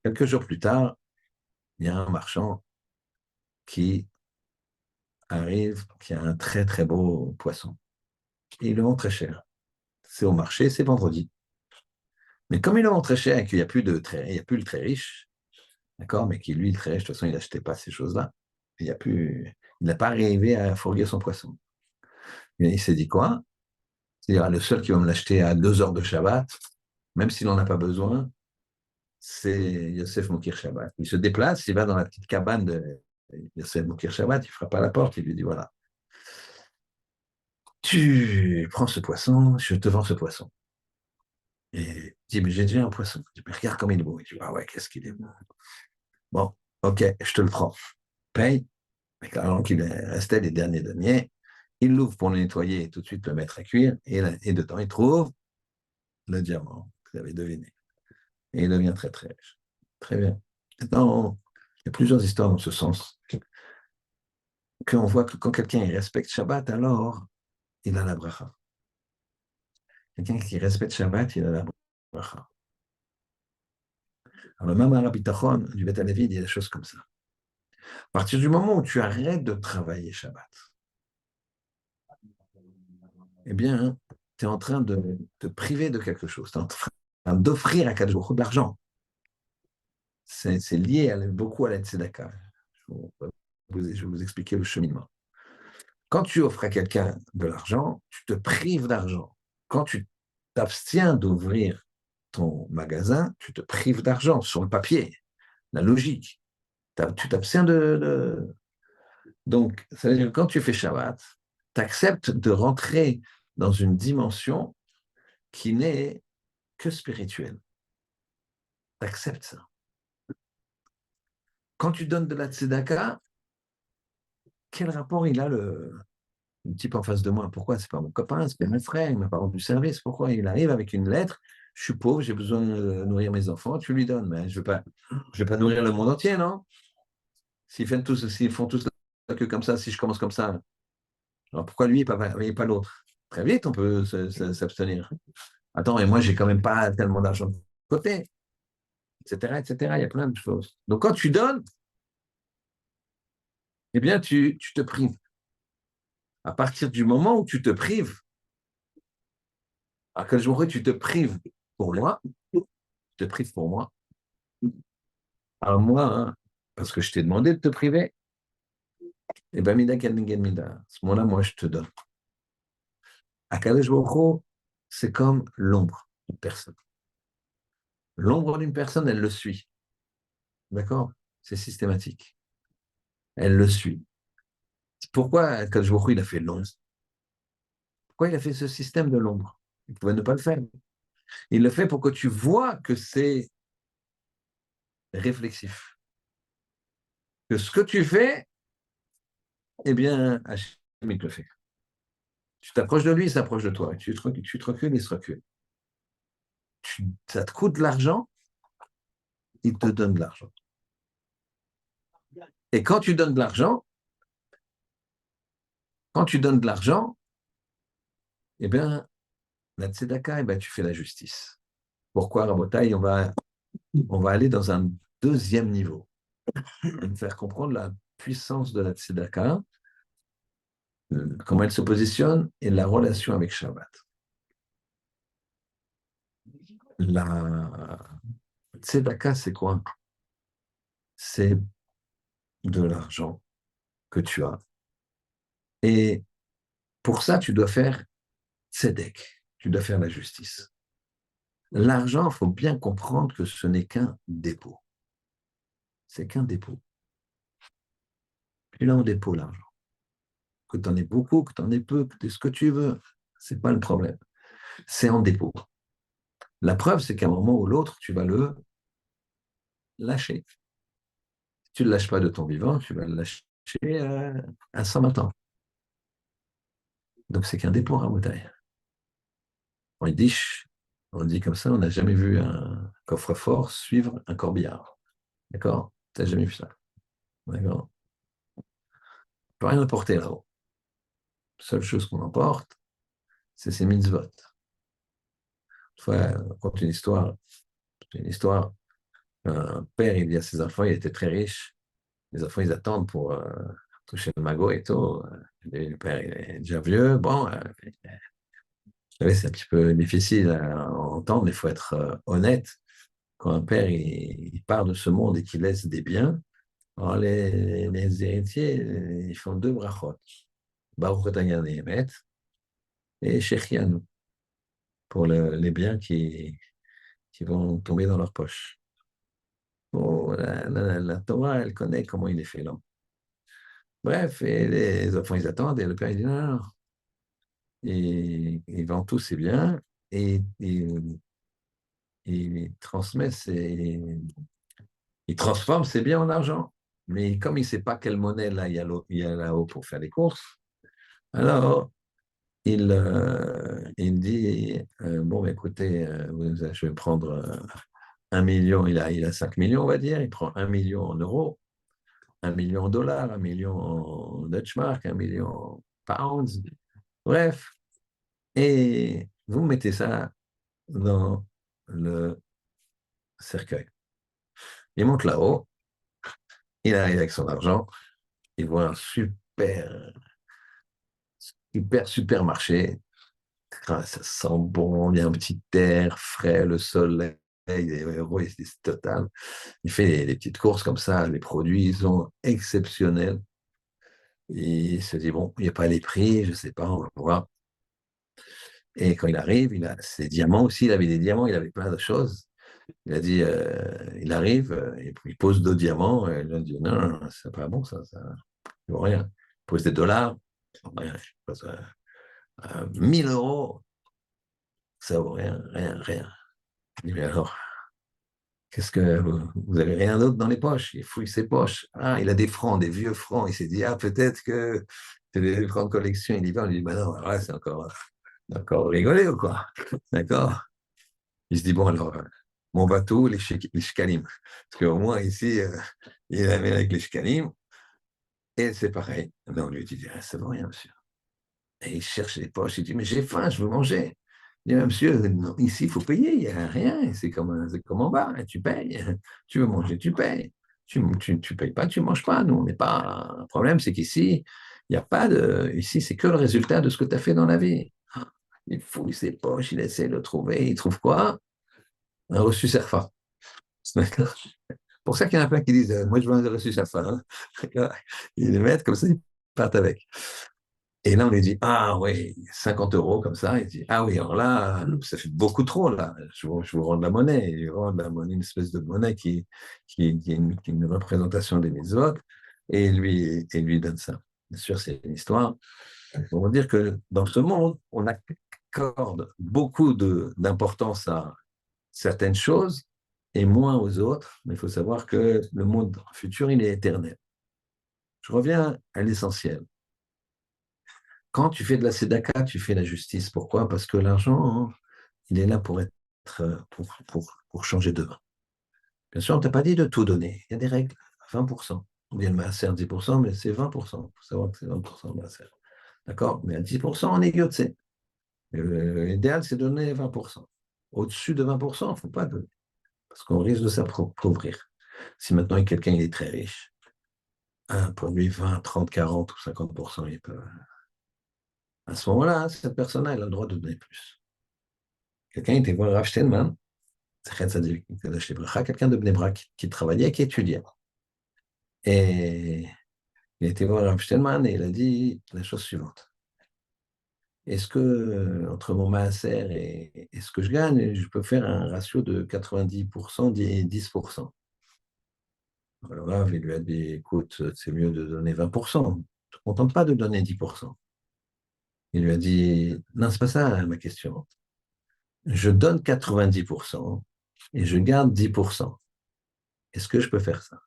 Quelques jours plus tard, il y a un marchand qui arrive, qui a un très très beau poisson. Et il le vend très cher. C'est au marché, c'est vendredi. Mais comme il le vend très cher et qu'il n'y a plus il y a plus le très riche, d'accord, mais qui lui, le très riche, de toute façon, il n'achetait pas ces choses-là. Il n'a pas arrivé à fourguer son poisson. Et il s'est dit quoi? C'est-à-dire, le seul qui va me l'acheter à 2 heures de Shabbat, même s'il n'en a pas besoin, c'est Yosef Mokir Shabbat. Il se déplace, il va dans la petite cabane de Yosef Mokir Shabbat, il frappe à la porte, il lui dit voilà, tu prends ce poisson, je te vends ce poisson. Et il dit, mais j'ai déjà un poisson. Je dis, mais regarde comme il est beau. Il dit, ah ouais, qu'est-ce qu'il est beau. Bon, ok, je te le prends. Paye, avec l'argent qu'il restait, les derniers deniers. Il l'ouvre pour le nettoyer et tout de suite le mettre à cuire. Et dedans, il trouve le diamant, vous avez deviné. Et il devient très, très riche. Très bien. Maintenant, il y a plusieurs histoires dans ce sens. Qu'on voit que quand quelqu'un respecte Shabbat, alors il a la bracha. Quelqu'un qui respecte Shabbat, il a la bracha. Alors, même à la Bitachon, du Beth Alevi, il y a des choses comme ça. À partir du moment où tu arrêtes de travailler Shabbat, eh bien, tu es en train de te priver de quelque chose. Tu es en train d'offrir à Kadosh Baruch Hu de l'argent. C'est lié beaucoup à la tzedaka. Je vais vous expliquer le cheminement. Quand tu offres à quelqu'un de l'argent, tu te prives d'argent. Quand tu t'abstiens d'ouvrir ton magasin, tu te prives d'argent sur le papier, la logique. Tu t'abstiens Donc, ça veut dire que quand tu fais Shabbat, tu acceptes de rentrer dans une dimension qui n'est que spirituelle. Tu acceptes ça. Quand tu donnes de la tzedaka, quel rapport il a le type en face de moi? Pourquoi? C'est pas mon copain, c'est pas mon frère, il m'a pas rendu service. Pourquoi il arrive avec une lettre? Je suis pauvre, j'ai besoin de nourrir mes enfants, tu lui donnes. Mais je vais pas nourrir le monde entier, non? S'ils font tous que comme ça, si je commence comme ça, alors pourquoi lui et pas l'autre? Très vite, on peut s'abstenir. Attends, et moi, j'ai quand même pas tellement d'argent de côté, etc., etc. Il y a plein de choses. Donc, quand tu donnes, eh bien, tu te prives. À partir du moment où tu te prives, à quel jour tu te prives pour moi, tu te prives pour moi. Alors moi, hein, parce que je t'ai demandé de te priver, eh bien, mida kelnigen mida. À ce moment-là, moi, je te donne. À Kadosh Baruch Hu, c'est comme l'ombre d'une personne. L'ombre d'une personne, elle le suit. D'accord? C'est systématique. Elle le suit. Pourquoi Kadosh Baruch Hu, il a fait l'ombre? Pourquoi il a fait ce système de l'ombre? Il pouvait ne pas le faire. Il le fait pour que tu vois que c'est réflexif. Que ce que tu fais, eh bien, Hachem, il te le fait. Tu t'approches de lui, il s'approche de toi. Tu te recules, il se recule. Ça te coûte de l'argent, il te donne de l'argent. Et quand tu donnes de l'argent, eh bien, la tzedaka, eh bien, tu fais la justice. Pourquoi, Rabotai, on va aller dans un deuxième niveau. Me faire comprendre la puissance de la tzedaka, comment elle se positionne et la relation avec Shabbat. La tzedaka, c'est quoi? C'est de l'argent que tu as. Et pour ça, tu dois faire tzedek, tu dois faire la justice. L'argent, il faut bien comprendre que ce n'est qu'un dépôt. C'est qu'un dépôt. Tu l'as en dépôt, l'argent. Que tu en aies beaucoup, que tu en aies peu, que tu aies ce que tu veux, c'est pas le problème. C'est en dépôt. La preuve, c'est qu'à un moment ou l'autre, tu vas le lâcher. Si tu ne le lâches pas de ton vivant, tu vas le lâcher à 120 ans. Donc, c'est qu'un dépôt à bouteille. En yiddish, on dit comme ça, on n'a jamais vu un coffre-fort suivre un corbillard. D'accord? Tu n'as jamais vu ça. D'accord? On ne peut rien emporter là-haut. La seule chose qu'on emporte, c'est ces mitzvot. Une fois, on compte une histoire. Une histoire. Un père, il dit à ses enfants, il était très riche. Les enfants, ils attendent pour toucher le magot et tout. Le père, il est déjà vieux. Bon, vous savez, c'est un petit peu difficile à entendre, mais il faut être honnête. Quand un père, il part de ce monde et qu'il laisse des biens, alors les héritiers, ils font deux brachot. Baruch Otagan et Emet et Shechianu pour les biens qui vont tomber dans leur poche. Bon, la Torah, elle connaît comment il est fait l'homme. Bref, et les enfants, ils attendent, et le père, il dit non, non. Il vend tous ses biens et il transmet il transforme ses biens en argent. Mais comme il ne sait pas quelle monnaie là, il y a là-haut pour faire les courses, alors il dit bon, écoutez, je vais prendre 1 million, il a 5 millions, on va dire, il prend 1 million en euros, 1 million en dollars, 1 million en Deutschmark, 1 million en pounds, bref, et vous mettez ça dans le cercueil. Il monte là-haut, il arrive avec son argent, il voit un supermarché. Ah, ça sent bon, il y a un petit air frais, le soleil, c'est total. Il fait des petites courses comme ça, les produits ils sont exceptionnels. Il se dit, bon, il n'y a pas les prix, je ne sais pas, on va voir. Et quand il arrive, il a ses diamants aussi, il avait des diamants, il avait plein de choses. Il a dit, il arrive, il pose 2 diamants, et il a dit, non, non, non, c'est pas bon, ça ne vaut rien. Il pose des dollars, rien, je pose 1000 euros, ça vaut rien, rien, rien. Il dit, mais alors, qu'est-ce que vous avez rien d'autre dans les poches? Il fouille ses poches. Ah, il a des francs, des vieux francs. Il s'est dit, ah, peut-être que c'est des francs de collection. Il y va, on lui dit, bah non, alors là, c'est encore rigolé ou quoi? D'accord? Il se dit, bon, alors, mon bateau, les shkalim. Parce qu'au moins, ici, il amène avec les shkalim. Et c'est pareil. Mais on lui dit, ah, ça vaut rien, monsieur. Et il cherche les poches. Il dit, mais j'ai faim, je veux manger. Il dit, monsieur, non, ici, il faut payer, il n'y a rien. C'est comme en bas, tu payes. Tu veux manger, tu payes. Tu payes pas, tu manges pas. Nous, on n'est pas. Un problème, c'est qu'ici, il n'y a pas de. Ici, c'est que le résultat de ce que tu as fait dans la vie. Il fouille ses poches, il essaie de le trouver. Il trouve quoi? Un reçu CERFA. D'accord. Pour ça qu'il y en a plein qui disent, moi, je veux un reçu CERFA. Hein. Ils les mettent comme ça, ils partent avec. Et là, on lui dit, ah oui, 50 euros comme ça. Il dit, ah oui, alors là, ça fait beaucoup trop, là. Je vous rends de la monnaie. Il rend de la monnaie, une espèce de monnaie qui est une représentation des mitzvot. Et lui donne ça. Bien sûr, c'est une histoire. On va dire que dans ce monde, on accorde beaucoup d'importance à certaines choses et moins aux autres. Mais il faut savoir que le monde futur, il est éternel. Je reviens à l'essentiel. Quand tu fais de la tzedaka, tu fais la justice. Pourquoi? Parce que l'argent, hein, il est là pour être, pour changer de vin. Bien sûr, on ne t'a pas dit de tout donner. Il y a des règles. 20%. On dit le maaser 10%, mais c'est 20%. Il faut savoir que c'est 20% de maaser. D'accord? Mais à 10%, on est yotse. L'idéal, c'est de donner 20%. Au-dessus de 20%, il ne faut pas donner. Parce qu'on risque de s'appauvrir. Si maintenant quelqu'un est très riche, pour lui, 20, 30, 40 ou 50%, il peut. À ce moment-là, cette personne-là, elle a le droit de donner plus. Quelqu'un était voir Rav Steinman, quelqu'un de Bnei Brak qui travaillait et qui étudiait. Et il était voir Rav Shtelman et il a dit la chose suivante. Est-ce que, entre mon maaser et ce que je gagne, je peux faire un ratio de 90% et 10%? Alors là, il lui a dit, écoute, c'est mieux de donner 20%. Ne te contente pas de donner 10%. Il lui a dit, non, c'est pas ça ma question. Je donne 90% et je garde 10%. Est-ce que je peux faire ça?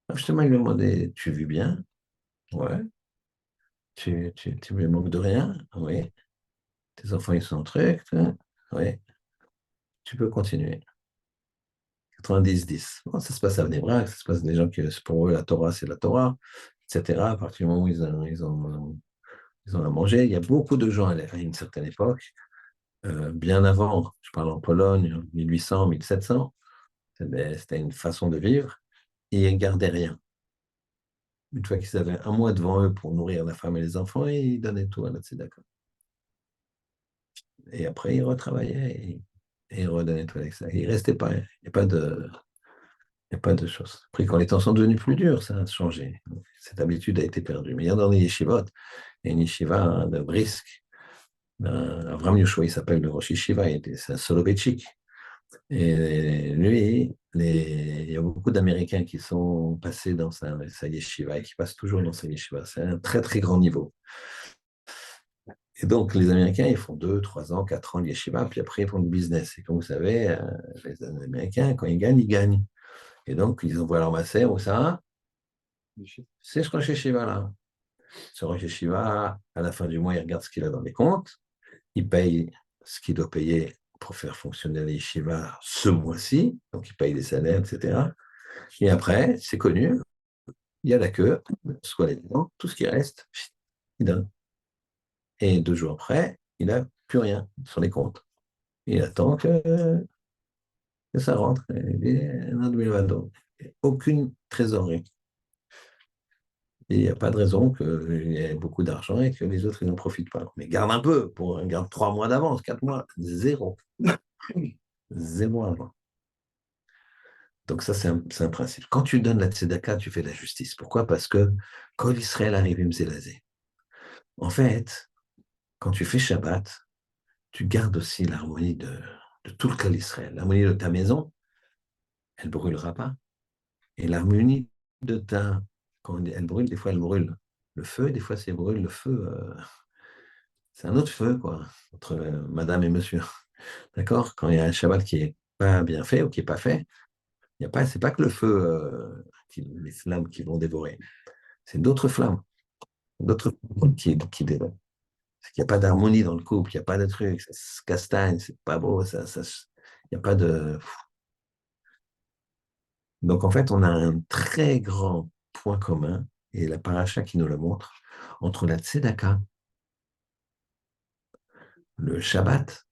Alors, justement, il lui a demandé, tu vis bien? Ouais. Tu me manques de rien? Oui. Tes enfants, ils sont en truc? Oui. Tu peux continuer. 90-10. Bon, ça se passe à Bnei ça se passe des gens qui, pour eux, la Torah, c'est la Torah, etc. À partir du moment où ils ont à manger, il y a beaucoup de gens à une certaine époque, bien avant, je parle en Pologne, 1800, 1700, c'était une façon de vivre, et ils ne gardaient rien. Une fois qu'ils avaient un mois devant eux pour nourrir la femme et les enfants, ils donnaient tout à la tzedaka. Et après, ils retravaillaient et ils redonnaient tout avec ça. Il ne restait pas, il n'y a pas de. Il n'y a pas de choses. Après, quand les temps sont devenus plus durs, ça a changé. Cette habitude a été perdue. Mais il y a dans les yeshivot, il y a une yeshiva de Brisk, Avram Yoshua, il s'appelle le Rosh Yeshiva, c'est un Soloveitchik. Et lui, il y a beaucoup d'Américains qui sont passés dans sa yeshiva et qui passent toujours dans sa yeshiva. C'est un très, très grand niveau. Et donc, les Américains, ils font 2, 3 ans, 4 ans de yeshiva, puis après, ils font du business. Et comme vous savez, les Américains, quand ils gagnent, ils gagnent. Et donc, ils envoient leur masser, où ça? C'est ce Rosh Yeshiva là. Ce Rosh Yeshiva, à la fin du mois, il regarde ce qu'il a dans les comptes, il paye ce qu'il doit payer pour faire fonctionner les yeshiva ce mois-ci, donc il paye les salaires, etc. Et après, c'est connu, il y a la queue, soit les dents, tout ce qui reste, il donne. Et 2 jours après, il n'a plus rien sur les comptes. Il attend que ça rentre. Aucune trésorerie. Et il n'y a pas de raison qu'il y ait beaucoup d'argent et que les autres ils n'en profitent pas. Mais garde un peu, garde 3 mois d'avance, 4 mois, zéro. Zéro argent. Donc ça, c'est un principe. Quand tu donnes la tzedaka, tu fais de la justice. Pourquoi? Parce que quand Israël arrive, il me En fait, quand tu fais Shabbat, tu gardes aussi l'harmonie de tout le clan d'Israël. L'harmonie de ta maison, elle ne brûlera pas. Et l'harmonie de quand elle brûle, des fois elle brûle le feu, des fois elle brûle le feu. C'est un autre feu, quoi, entre madame et monsieur. D'accord? Quand il y a un Shabbat qui n'est pas bien fait ou qui n'est pas fait, il y a pas, c'est pas que le feu, les flammes qui vont dévorer. C'est d'autres flammes, d'autres flammes qui dévorent. Il n'y a pas d'harmonie dans le couple, il n'y a pas de truc, ça se castagne, c'est pas beau, il n'y a pas de. Donc en fait, on a un très grand point commun, et la paracha qui nous le montre, entre la tzedaka, le Shabbat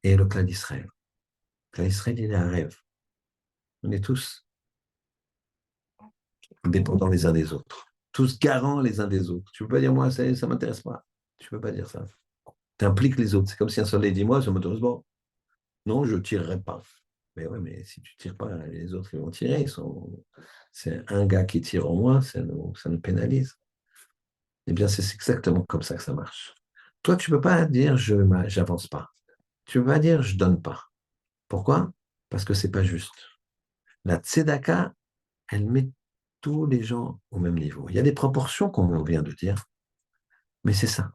et le clan d'Israël. Le clan d'Israël, il est un rêve. On est tous dépendants les uns des autres, tous garants les uns des autres. Tu ne peux pas dire, moi, ça ne m'intéresse pas. Tu ne peux pas dire ça. Tu impliques les autres. C'est comme si un soleil dit, moi, ça m'intéresse pas. Non, je ne tirerai pas. Mais ouais, mais si tu ne tires pas, les autres, ils vont tirer. C'est un gars qui tire en moins, ça nous pénalise. Eh bien, c'est exactement comme ça que ça marche. Toi, tu ne peux pas dire, je n'avance pas. Tu ne peux pas dire, je ne donne pas. Pourquoi? Parce que ce n'est pas juste. La tzedaka, elle met tous les gens au même niveau. Il y a des proportions, comme on vient de dire, mais c'est ça.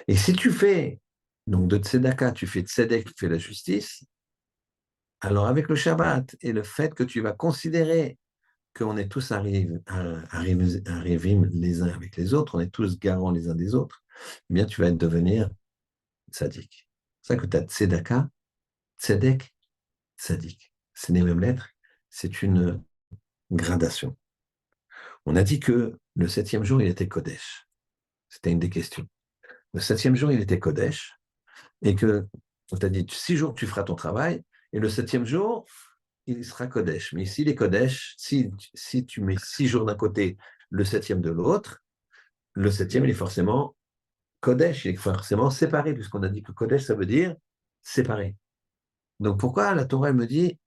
Et si tu fais, donc de tzedaka, tu fais tzedek, tu fais la justice, alors avec le Shabbat et le fait que tu vas considérer qu'on est tous arrivés les uns avec les autres, on est tous garants les uns des autres, eh bien tu vas devenir tzaddik. C'est ça que tu as tzedaka, tzedek, tzaddik. C'est les mêmes lettres, c'est une gradation. On a dit que le 7e jour, il était Kodesh. C'était une des questions. Le 7e jour, il était Kodesh, et que, on t'a dit, 6 jours, tu feras ton travail, et le 7e jour, il sera Kodesh. Mais ici, les Kodesh, si tu mets 6 jours d'un côté, le 7e de l'autre, le 7e, il est forcément Kodesh, il est forcément séparé, puisqu'on a dit que Kodesh, ça veut dire séparé. Donc pourquoi la Torah elle me dit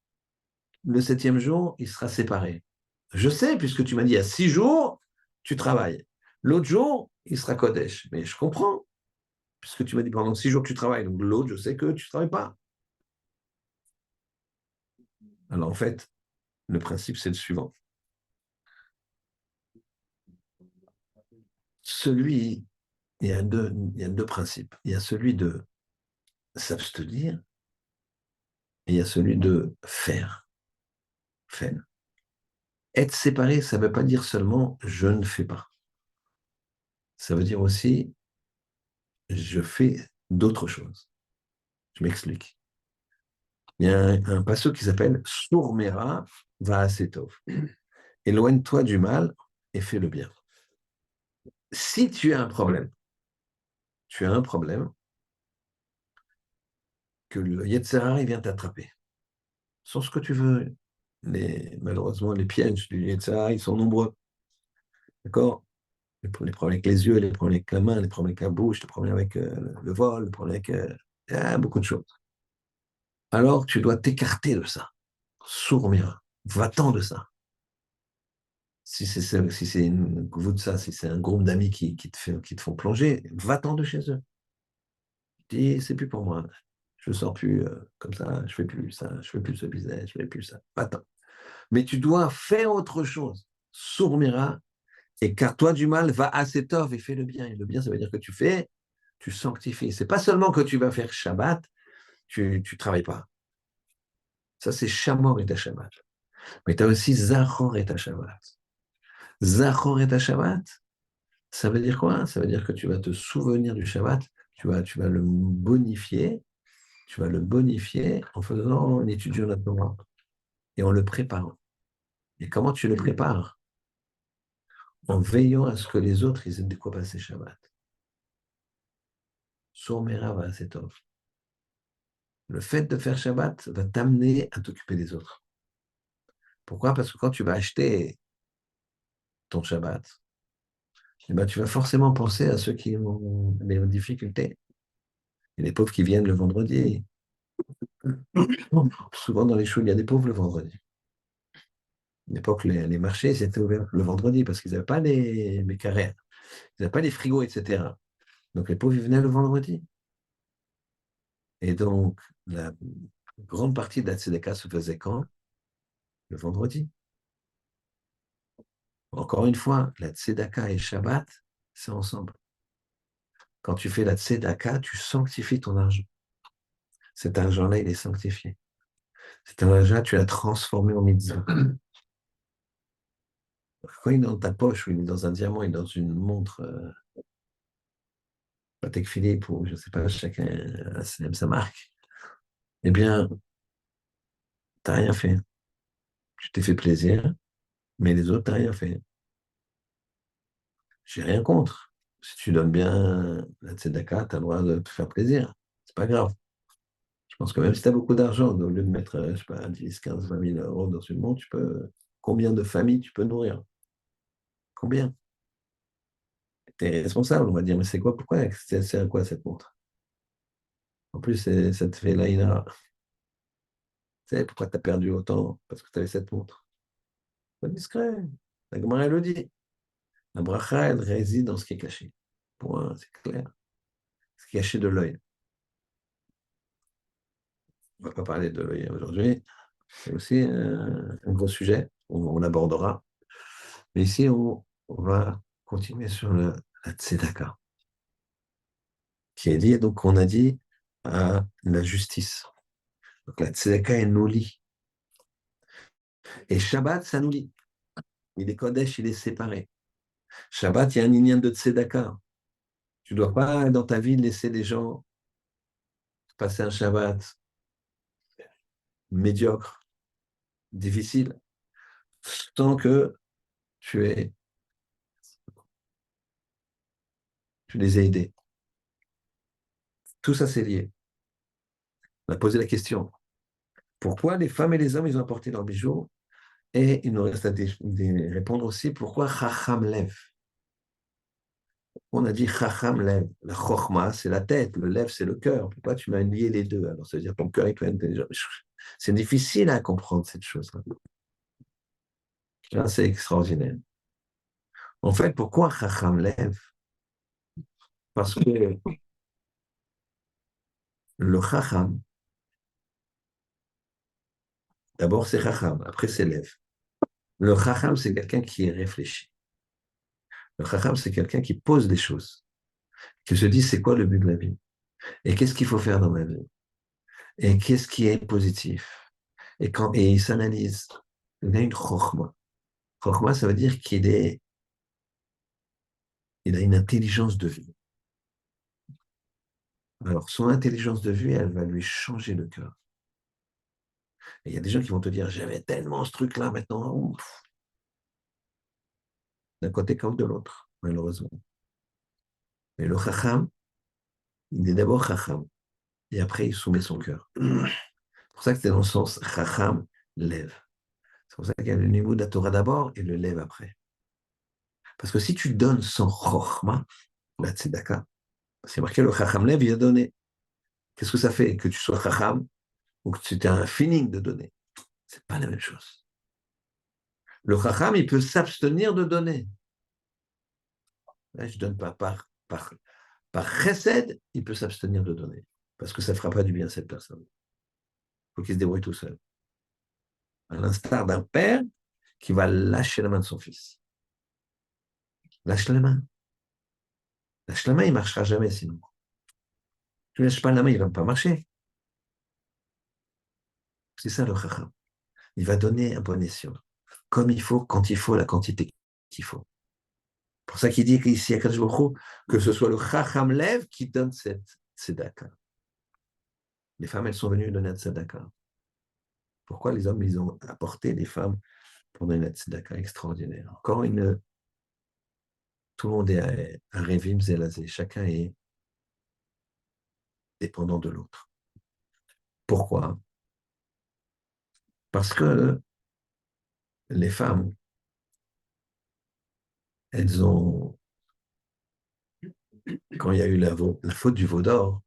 le septième jour, il sera séparé? Je sais, puisque tu m'as dit, il y a 6 jours, tu travailles. L'autre jour, il sera Kodesh. Mais je comprends, puisque tu m'as dit pendant 6 jours, tu travailles. Donc l'autre, je sais que tu ne travailles pas. Alors en fait, le principe, c'est le suivant. Celui, il y a deux principes. Il y a celui de s'abstenir et il y a celui de faire. Faire. Être séparé, ça ne veut pas dire seulement je ne fais pas. Ça veut dire aussi je fais d'autres choses. Je m'explique. Il y a un passage qui s'appelle Sourmera va Asetov. Éloigne-toi du mal et fais le bien. Si tu as un problème que le Yetzirah vient t'attraper, sans ce que tu veux. Malheureusement, les pièges du Yetzirah, ils sont nombreux. D'accord? Les problèmes avec les yeux, les problèmes avec la main, les problèmes avec la bouche, les problèmes avec le vol, les problèmes avec beaucoup de choses. Alors, tu dois t'écarter de ça. Sourmera. Va-t'en de ça. Si c'est vous de ça, si c'est un groupe d'amis qui te font plonger, va-t'en de chez eux. Dis, c'est plus pour moi. Je ne sors plus comme ça, je fais plus ça, je fais plus ce business, je fais plus ça. Va-t'en. Mais tu dois faire autre chose. Sourmira, écarte-toi du mal, va à cet et fais le bien. Et le bien, ça veut dire que tu sanctifies. C'est pas seulement que tu vas faire Shabbat, tu ne travailles pas. Ça, c'est Shamor et ta Shabbat. Mais tu as aussi Zachor et ta Shabbat. Zachor et ta Shabbat, ça veut dire quoi? Ça veut dire que tu vas te souvenir du Shabbat, tu vas le bonifier en faisant, en étudiant la Torah et en le préparant. Et comment tu le prépares? En veillant à ce que les autres, ils aient de quoi passer Shabbat. Sourmera va cet offre. Le fait de faire Shabbat va t'amener à t'occuper des autres. Pourquoi? Parce que quand tu vas acheter ton Shabbat, eh ben, tu vas forcément penser à ceux qui ont des difficultés. Et les pauvres qui viennent le vendredi. Souvent dans les choules, il y a des pauvres le vendredi. À l'époque, les marchés ils étaient ouverts le vendredi parce qu'ils n'avaient pas les carrés, ils n'avaient pas les frigos, etc. Donc les pauvres, ils venaient le vendredi. Et donc, la grande partie de la tzedaka se faisait quand? Le vendredi. Encore une fois, la tzedaka et Shabbat, c'est ensemble. Quand tu fais la tzedaka, tu sanctifies ton argent. Cet argent-là, il est sanctifié. Cet argent-là, tu l'as transformé en mitzvah. Quand il est dans ta poche, ou il est dans un diamant, il est dans une montre Patek Philippe, ou je ne sais pas, chacun aime sa marque, eh bien, tu n'as rien fait. Tu t'es fait plaisir, mais les autres, tu n'as rien fait. J'ai rien contre. Si tu donnes bien la tzedaka, tu as le droit de te faire plaisir. C'est pas grave. Je pense que même si tu as beaucoup d'argent, au lieu de mettre, je sais pas, 10, 15, 20 000 euros dans une montre, tu peux. Combien de familles tu peux nourrir? Combien? Tu es responsable, on va dire, mais c'est quoi? Pourquoi? C'est à quoi cette montre? En plus, ça te fait l'aïna. Tu sais, pourquoi tu as perdu autant? Parce que tu avais cette montre. Pas discret. La Gemara, elle le dit. La bracha, elle réside dans ce qui est caché. Point, c'est clair. Ce qui est caché de l'œil. On ne va pas parler de l'œil aujourd'hui. C'est aussi un gros sujet. On l'abordera. Mais ici, on va continuer sur la tzedaka, qui est liée, donc, on a dit, à la justice. Donc, la tzedaka, elle nous lie. Et Shabbat, ça nous lie. Il est Kodesh, il est séparé. Shabbat, il y a un inyan de tzedaka. Tu ne dois pas, dans ta vie, laisser les gens passer un Shabbat médiocre, difficile, tant que tu, es, tu les as aidés. Tout ça, c'est lié. On a posé la question. Pourquoi les femmes et les hommes, ils ont apporté leurs bijoux? Et il nous reste à répondre aussi pourquoi Chacham Lev. On a dit Chacham Lev. La Chochma, c'est la tête, le Lev, c'est le cœur. Pourquoi tu m'as lié les deux? Alors, ça veut dire ton cœur est intelligent. C'est difficile à comprendre cette chose-là. C'est extraordinaire. En fait, pourquoi Chacham Lev? Parce que le Chacham, d'abord c'est Chacham, après c'est Lev. Le Chacham, c'est quelqu'un qui réfléchit. Le Chacham, c'est quelqu'un qui pose des choses, qui se dit c'est quoi le but de la vie? Et qu'est-ce qu'il faut faire dans ma vie? Et qu'est-ce qui est positif? Et il s'analyse. Il a une Chochma. Chochma, ça veut dire il a une intelligence de vie. Alors, son intelligence de vie, elle va lui changer le cœur. Et il y a des gens qui vont te dire, j'avais tellement ce truc-là, maintenant, ouf, d'un côté comme de l'autre, malheureusement. Mais le Chacham, il est d'abord Chacham, et après, il soumet son cœur. C'est pour ça que c'est dans le sens Chacham lève. C'est pour ça qu'il y a le niveau de la Torah d'abord et le lève après. Parce que si tu donnes sans Chochma, la Tzedaka, c'est marqué le Chacham lève, il a donné. Qu'est-ce que ça fait que tu sois Chacham ou que tu aies un feeling de donner? C'est pas la même chose. Le Chacham, il peut s'abstenir de donner. Là, je ne donne pas par chesed, il peut s'abstenir de donner. Parce que ça ne fera pas du bien à cette personne. Il faut qu'il se débrouille tout seul. À l'instar d'un père qui va lâcher la main de son fils. Lâche la main. Lâche la main, il ne marchera jamais sinon. Tu ne lâches pas la main, il ne va pas marcher. C'est ça le chacham. Il va donner un bon escient. Comme il faut, quand il faut, la quantité qu'il faut. C'est pour ça qu'il dit qu'ici, à Kadosh Baruch Hu, que ce soit le chacham lève qui donne cette tzedaka. Les femmes, elles sont venues donner la tzedaka. Pourquoi les hommes, ils ont apporté les femmes pour donner la tzedaka extraordinaire? Encore tout le monde est un révim zélazé. Chacun est dépendant de l'autre. Pourquoi? Parce que les femmes, elles ont, quand il y a eu la faute du veau d'or,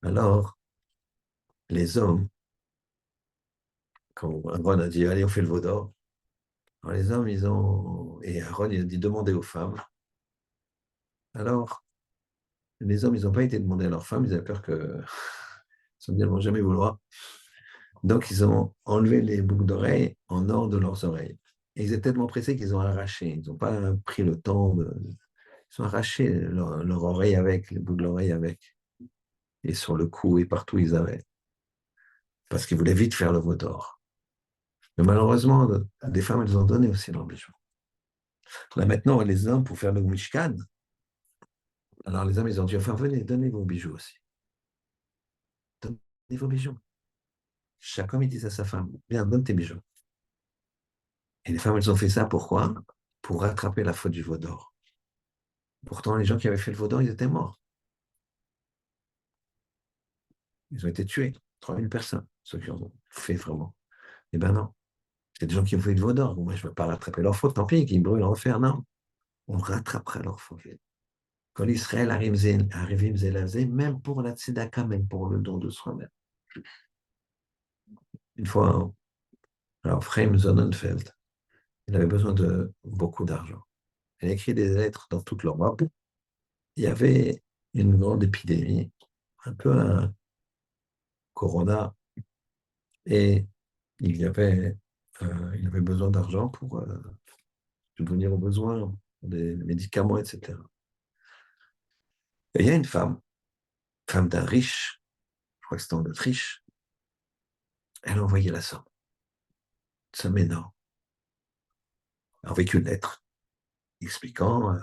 alors les hommes, quand Aaron a dit allez, on fait le veau d'or, alors les hommes, et Aaron, il a dit demandez aux femmes. Alors, les hommes, ils n'ont pas été demandés à leurs femmes, ils avaient peur que ils ne vont jamais vouloir. Donc, ils ont enlevé les boucles d'oreilles en or de leurs oreilles. Et ils étaient tellement pressés qu'ils ont arraché. Ils n'ont pas pris le temps ils ont arraché leur oreille avec, les boucles d'oreilles avec. Et sur le cou et partout, ils avaient. Parce qu'ils voulaient vite faire le veau d'or. Mais malheureusement, des femmes, elles ont donné aussi leurs bijoux. Là, maintenant, les hommes, pour faire le Mishkan, alors les hommes, ils ont dit, enfin, venez, donnez vos bijoux aussi. Donnez vos bijoux. Chaque homme, il dit à sa femme, viens, donne tes bijoux. Et les femmes, elles ont fait ça, pourquoi? Pour rattraper la faute du veau d'or. Pourtant, les gens qui avaient fait le veau d'or, ils étaient morts. Ils ont été tués. 3000 personnes, ceux qui ont fait vraiment. Eh bien non. C'est des gens qui ont fait le veau d'or. Moi, je ne veux pas rattraper leur faute. Tant pis, qu'ils brûlent en enfer. Non. On rattrapera leur faute. Quand l'Israël arrive zélazé, même pour la tzedaka, même pour le don de soi-même. Une fois, alors Chaim Sonnenfeld, il avait besoin de beaucoup d'argent. Il a écrit des lettres dans toute l'Europe. Il y avait une grande épidémie, un peu un corona, et il avait besoin d'argent pour subvenir aux besoins, des médicaments, etc. Et il y a une femme d'un riche, je crois que c'était en Autriche, elle a envoyé la somme. Une somme énorme. Avec une lettre expliquant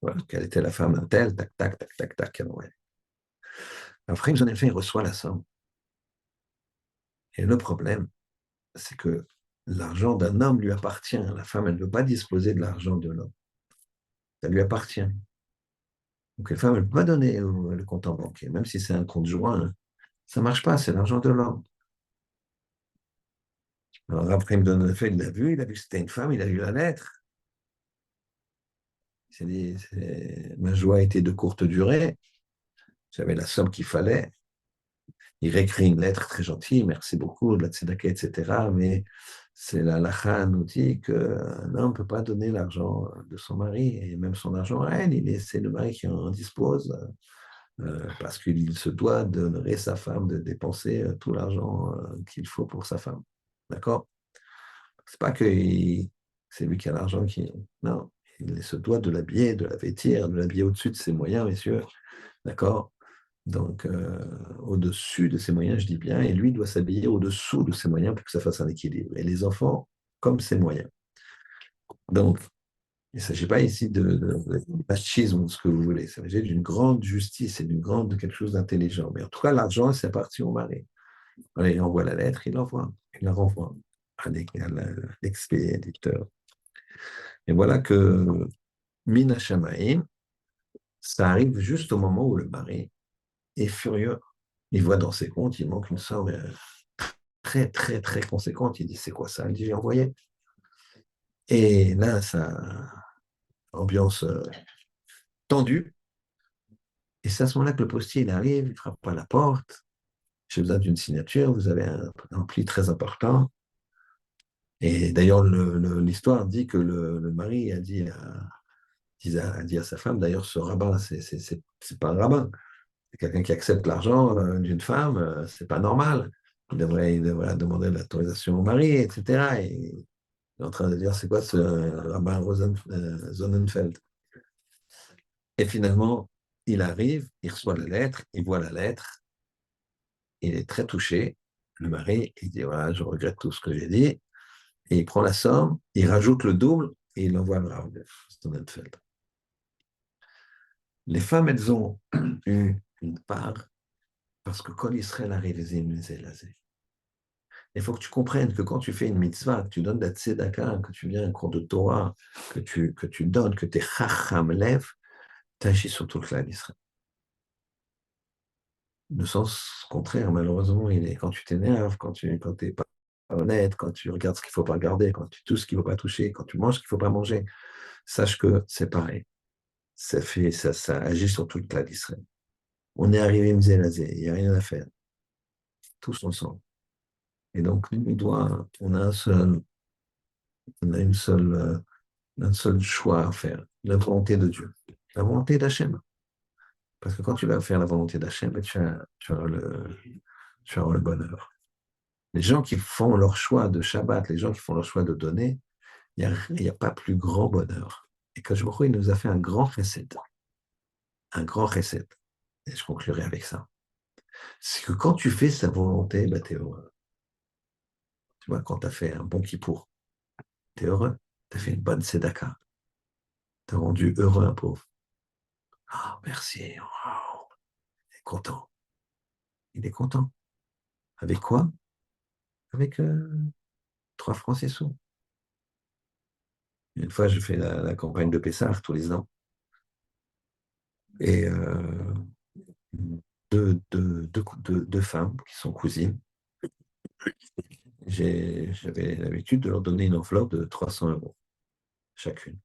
voilà, quelle était la femme d'un tel, tac, tac, tac, tac, tac, qu'elle envoyait. Après, en effet, il reçoit la somme. Et le problème, c'est que l'argent d'un homme lui appartient. La femme, elle ne veut pas disposer de l'argent de l'homme. Ça lui appartient. Donc, la femme, elle ne peut pas donner le compte en banque, même si c'est un compte joint. Ça ne marche pas, c'est l'argent de l'homme. Alors après, il me donne le fait, il l'a vu que c'était une femme, il a lu la lettre. Ma joie était de courte durée. J'avais la somme qu'il fallait. Il réécrit une lettre très gentille, merci beaucoup, de la tzedaka, etc. Mais c'est la halakha nous dit qu'un homme ne peut pas donner l'argent de son mari, et même son argent à elle, c'est le mari qui en dispose, parce qu'il se doit d'honorer sa femme, de dépenser tout l'argent qu'il faut pour sa femme. D'accord? C'est pas que c'est lui qui a l'argent qui. Non, il se doit de l'habiller, de la vêtir, de l'habiller au-dessus de ses moyens, messieurs. D'accord? Donc, au-dessus de ses moyens, je dis bien, et lui doit s'habiller au-dessous de ses moyens pour que ça fasse un équilibre. Et les enfants, comme ses moyens. Donc, il ne s'agit pas ici de machisme ou de ce que vous voulez. Il s'agit d'une grande justice et de quelque chose d'intelligent. Mais en tout cas, l'argent, c'est appartient au mari. Voilà, il envoie la lettre, il l'envoie, il la renvoie à l'expéditeur. Et voilà que Mina Shamaim, ça arrive juste au moment où le mari est furieux. Il voit dans ses comptes, il manque une somme très, très, très conséquente. Il dit, c'est quoi ça? Il dit, j'ai envoyé. Et là, ça, ambiance tendue. Et c'est à ce moment-là que le postier, il arrive, il frappe à la porte. J'ai besoin d'une signature, vous avez un pli très important. Et d'ailleurs, l'histoire dit que le mari a dit à sa femme, d'ailleurs, ce rabbin, c'est pas un rabbin. C'est quelqu'un qui accepte l'argent d'une femme, c'est pas normal. Il devrait demander l'autorisation au mari, etc. Et il est en train de dire, c'est quoi ce rabbin Sonnenfeld? Et finalement, il arrive, il reçoit la lettre, il voit la lettre, il est très touché. Le mari, il dit, voilà, je regrette tout ce que j'ai dit. Et il prend la somme, il rajoute le double et il l'envoie à Sonnenfeld. Les femmes, elles ont eu une part parce que quand Israël arrive, il faut que tu comprennes que quand tu fais une mitzvah, que tu donnes de la tzedaka, que tu viens à un cours de Torah, que tu donnes, que tes chacham lèvent, tu agis sur tout le clan d'Israël. Le sens contraire, malheureusement, il est quand tu t'énerves, quand tu n'es pas honnête, quand tu regardes ce qu'il ne faut pas regarder, quand tu touches ce qu'il ne faut pas toucher, quand tu manges ce qu'il ne faut pas manger, sache que c'est pareil. Ça agit sur tout le clan d'Israël. On est arrivé Mzélazé, il n'y a rien à faire. Tous ensemble. Et donc, on a un seul choix à faire, la volonté de Dieu, la volonté d'Hachem. Parce que quand tu vas faire la volonté d'Hachem, tu auras le bonheur. Les gens qui font leur choix de Shabbat, les gens qui font leur choix de donner, il n'y a pas plus grand bonheur. Et que il nous a fait un grand recette. Un grand recette. Et je conclurai avec ça. C'est que quand tu fais sa volonté, bah, tu es heureux. Tu vois, quand tu as fait un bon kippour, tu es heureux. Tu as fait une bonne tzedaka. Tu as rendu heureux un pauvre. Ah, merci. Wow. Il est content. Il est content. Avec quoi? Avec 3 francs 6 sous. Une fois, je fais la campagne de Pessah tous les ans. Et deux femmes qui sont cousines, j'avais l'habitude de leur donner une enveloppe de 300 euros chacune.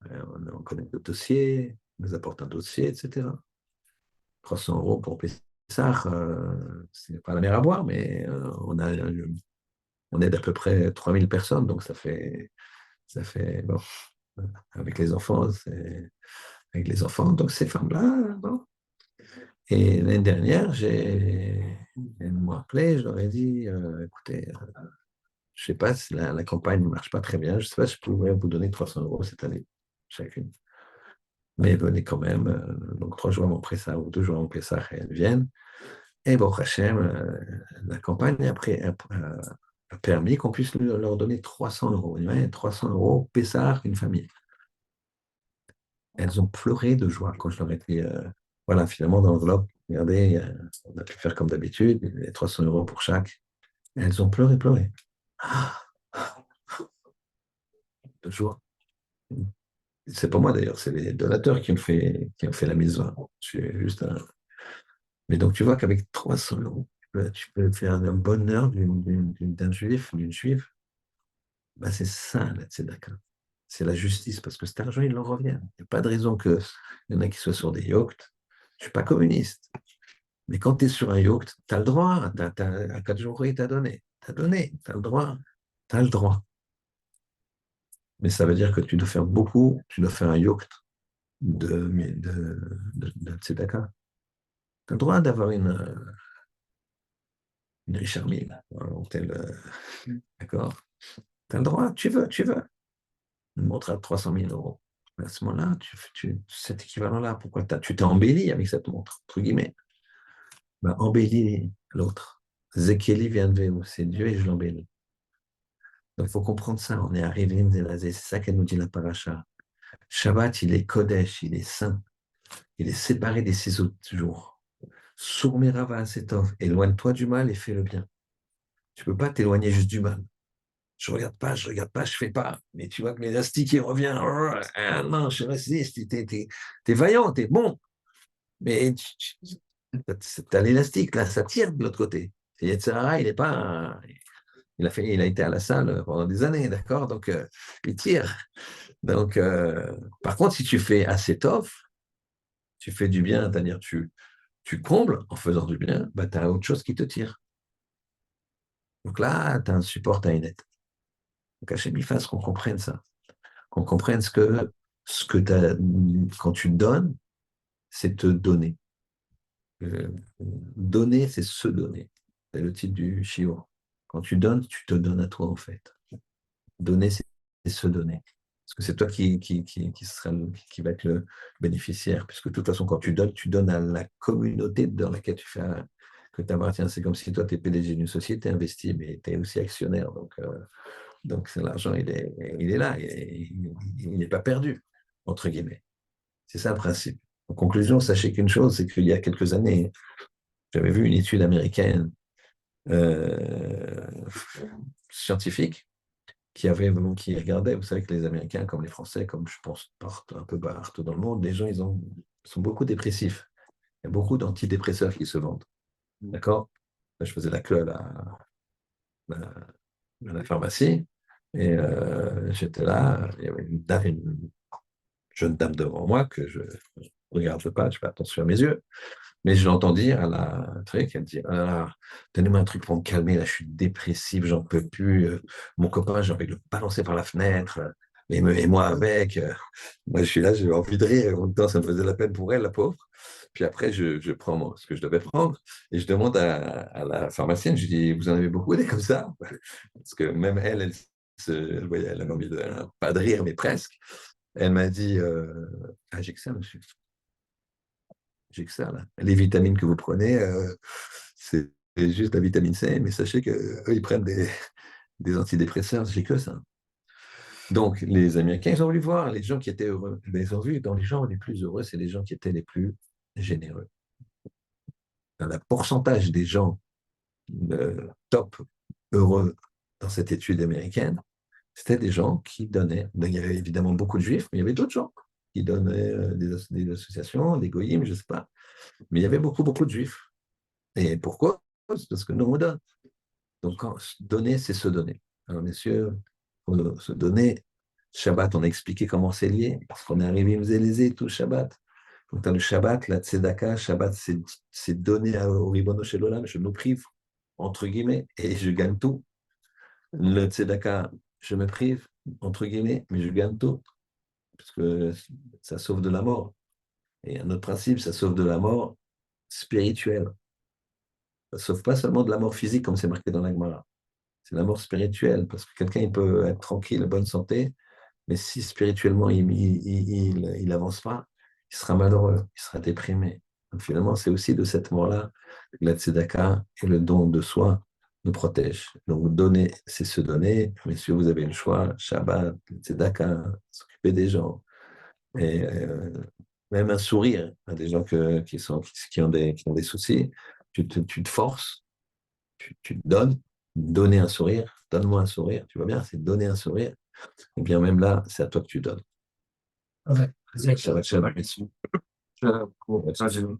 On connaît le dossier, on nous apporte un dossier, etc. 300 euros pour Pessah, c'est pas la mer à boire, mais on aide à peu près 3000 personnes, donc ça fait bon, avec les enfants, donc ces femmes-là, bon. Et l'année dernière, elles m'ont appelé, je leur ai dit, écoutez, je ne sais pas si la campagne ne marche pas très bien, je ne sais pas si je pourrais vous donner 300 euros cette année, chacune. Mais venez quand même, donc 3 jours avant Pessah ou 2 jours avant Pessah, elles viennent. Et bon, Hachem, la campagne a permis qu'on puisse leur donner 300 euros. 300 euros, Pessah, une famille. Elles ont pleuré de joie quand je leur ai dit, voilà, finalement, dans l'enveloppe, regardez, on a pu faire comme d'habitude, les 300 euros pour chaque. Elles ont pleuré, pleuré. Ah, de joie. C'est pas moi d'ailleurs, c'est les donateurs qui ont fait la mise. Je suis juste un. Mais donc tu vois qu'avec 300 euros, tu peux faire un bonheur d'un juif, d'une juive. Ben, c'est ça la tzedaka. c'est la justice, parce que cet argent, il leur revient. Il n'y a pas de raison qu'il y en a qui soient sur des yachts. Je ne suis pas communiste. Mais quand tu es sur un yacht, tu as le droit. À 4 jours, il t'a donné. Tu as le droit. Tu as le droit. Mais ça veut dire que tu dois faire beaucoup, tu dois faire un yacht de tzedaka. Tu as le droit d'avoir une Richard Mille, d'accord? Tu as le droit, tu veux. Une montre à 300 000 euros. À ce moment-là, cet équivalent-là, pourquoi tu t'es embelli avec cette montre, entre guillemets? Ben, embellis l'autre. Zekeli vient de Véo, c'est Dieu et je l'embellis. Donc, il faut comprendre ça. On est arrivé, c'est ça qu'elle nous dit la paracha. Shabbat, il est Kodesh, il est saint. Il est séparé des 6 autres jours. Sourmirava Asetov, éloigne-toi du mal et fais le bien. Tu ne peux pas t'éloigner juste du mal. Je regarde pas, je fais pas. Mais tu vois que l'élastique, il revient. Ah non, je résiste. T'es vaillant, t'es bon. Mais t'as l'élastique, là, ça tire de l'autre côté. Et Yetzirah, il est pas. Il a été à la salle pendant des années, d'accord? Donc, il tire. Donc, par contre, si tu fais assez tough, tu fais du bien, c'est-à-dire tu combles en faisant du bien, bah, tu as autre chose qui te tire. Donc là, tu as un support, tu as une aide. Donc Hachem, il fasse qu'on comprenne ça, qu'on comprenne ce que quand tu donnes, c'est te donner. Donner, c'est se donner. C'est le titre du shiur. Quand tu donnes, tu te donnes à toi, en fait. Donner, c'est se donner. Parce que c'est toi qui va être le bénéficiaire. Puisque de toute façon, quand tu donnes à la communauté dans laquelle que tu appartiens. C'est comme si toi, tu es PDG d'une société investie, mais tu es aussi actionnaire. Donc l'argent, il est là. Il n'est pas perdu, entre guillemets. C'est ça le principe. En conclusion, sachez qu'une chose, c'est qu'il y a quelques années, j'avais vu une étude américaine euh, scientifique qui regardait, vous savez que les Américains, comme les Français, comme je pense un peu partout dans le monde, les gens, sont beaucoup dépressifs. Il y a beaucoup d'antidépresseurs qui se vendent. D'accord? Je faisais la queue à la pharmacie et j'étais là, il y avait une jeune dame devant moi que je ne regarde pas, je fais attention à mes yeux. Mais je l'entends dire à la truc, elle me dit ah, donnez-moi un truc pour me calmer, là je suis dépressif, j'en peux plus. Mon copain, j'ai envie de le balancer par la fenêtre, et moi avec. Moi je suis là, j'ai envie de rire, et en même temps ça me faisait la peine pour elle, la pauvre. Puis après, je prends ce que je devais prendre et je demande à la pharmacienne, je dis vous en avez beaucoup des comme ça? Parce que même elle voyait, elle avait envie de, pas de rire, mais presque. Elle m'a dit ah, j'ai que ça, monsieur. J'ai que ça, là. Les vitamines que vous prenez, c'est juste la vitamine C, mais sachez qu'eux, ils prennent des antidépresseurs, j'ai que ça. Donc, les Américains, ils ont voulu voir les gens qui étaient heureux. Mais ils ont vu, dans les gens les plus heureux, c'est les gens qui étaient les plus généreux. Dans le pourcentage des gens top heureux dans cette étude américaine, c'était des gens qui donnaient. Il y avait évidemment beaucoup de juifs, mais il y avait d'autres gens qui donnaient des associations, des goyim, je ne sais pas. Mais il y avait beaucoup, beaucoup de juifs. Et pourquoi? C'est parce que nous, on donne. Donc, donner, c'est se donner. Alors, messieurs, pour se donner, Shabbat, on a expliqué comment c'est lié, parce qu'on est arrivé, Mzélésé, tout Shabbat. Donc, dans le Shabbat, la Tzedaka, Shabbat, c'est donner au Ribono Shel Olam, je me prive, entre guillemets, et je gagne tout. Le Tzedaka, je me prive, entre guillemets, mais je gagne tout, parce que ça sauve de la mort. Et un autre principe, ça sauve de la mort spirituelle. Ça ne sauve pas seulement de la mort physique, comme c'est marqué dans la Gemara. C'est la mort spirituelle, parce que quelqu'un il peut être tranquille, en bonne santé, mais si spirituellement il avance pas, il sera malheureux, il sera déprimé. Donc, finalement, c'est aussi de cette mort-là que la tzedaka et le don de soi nous protègent. Donc, donner, c'est se donner. Messieurs, vous avez le choix. Shabbat, tzedaka, s'occuper des gens. Et même un sourire à des gens qui ont des soucis, tu te forces, tu te donnes, donner un sourire, donne-moi un sourire, tu vois bien, c'est donner un sourire. Et bien même là, c'est à toi que tu donnes. Ouais. Shabbat shalom. Merci. Shalom.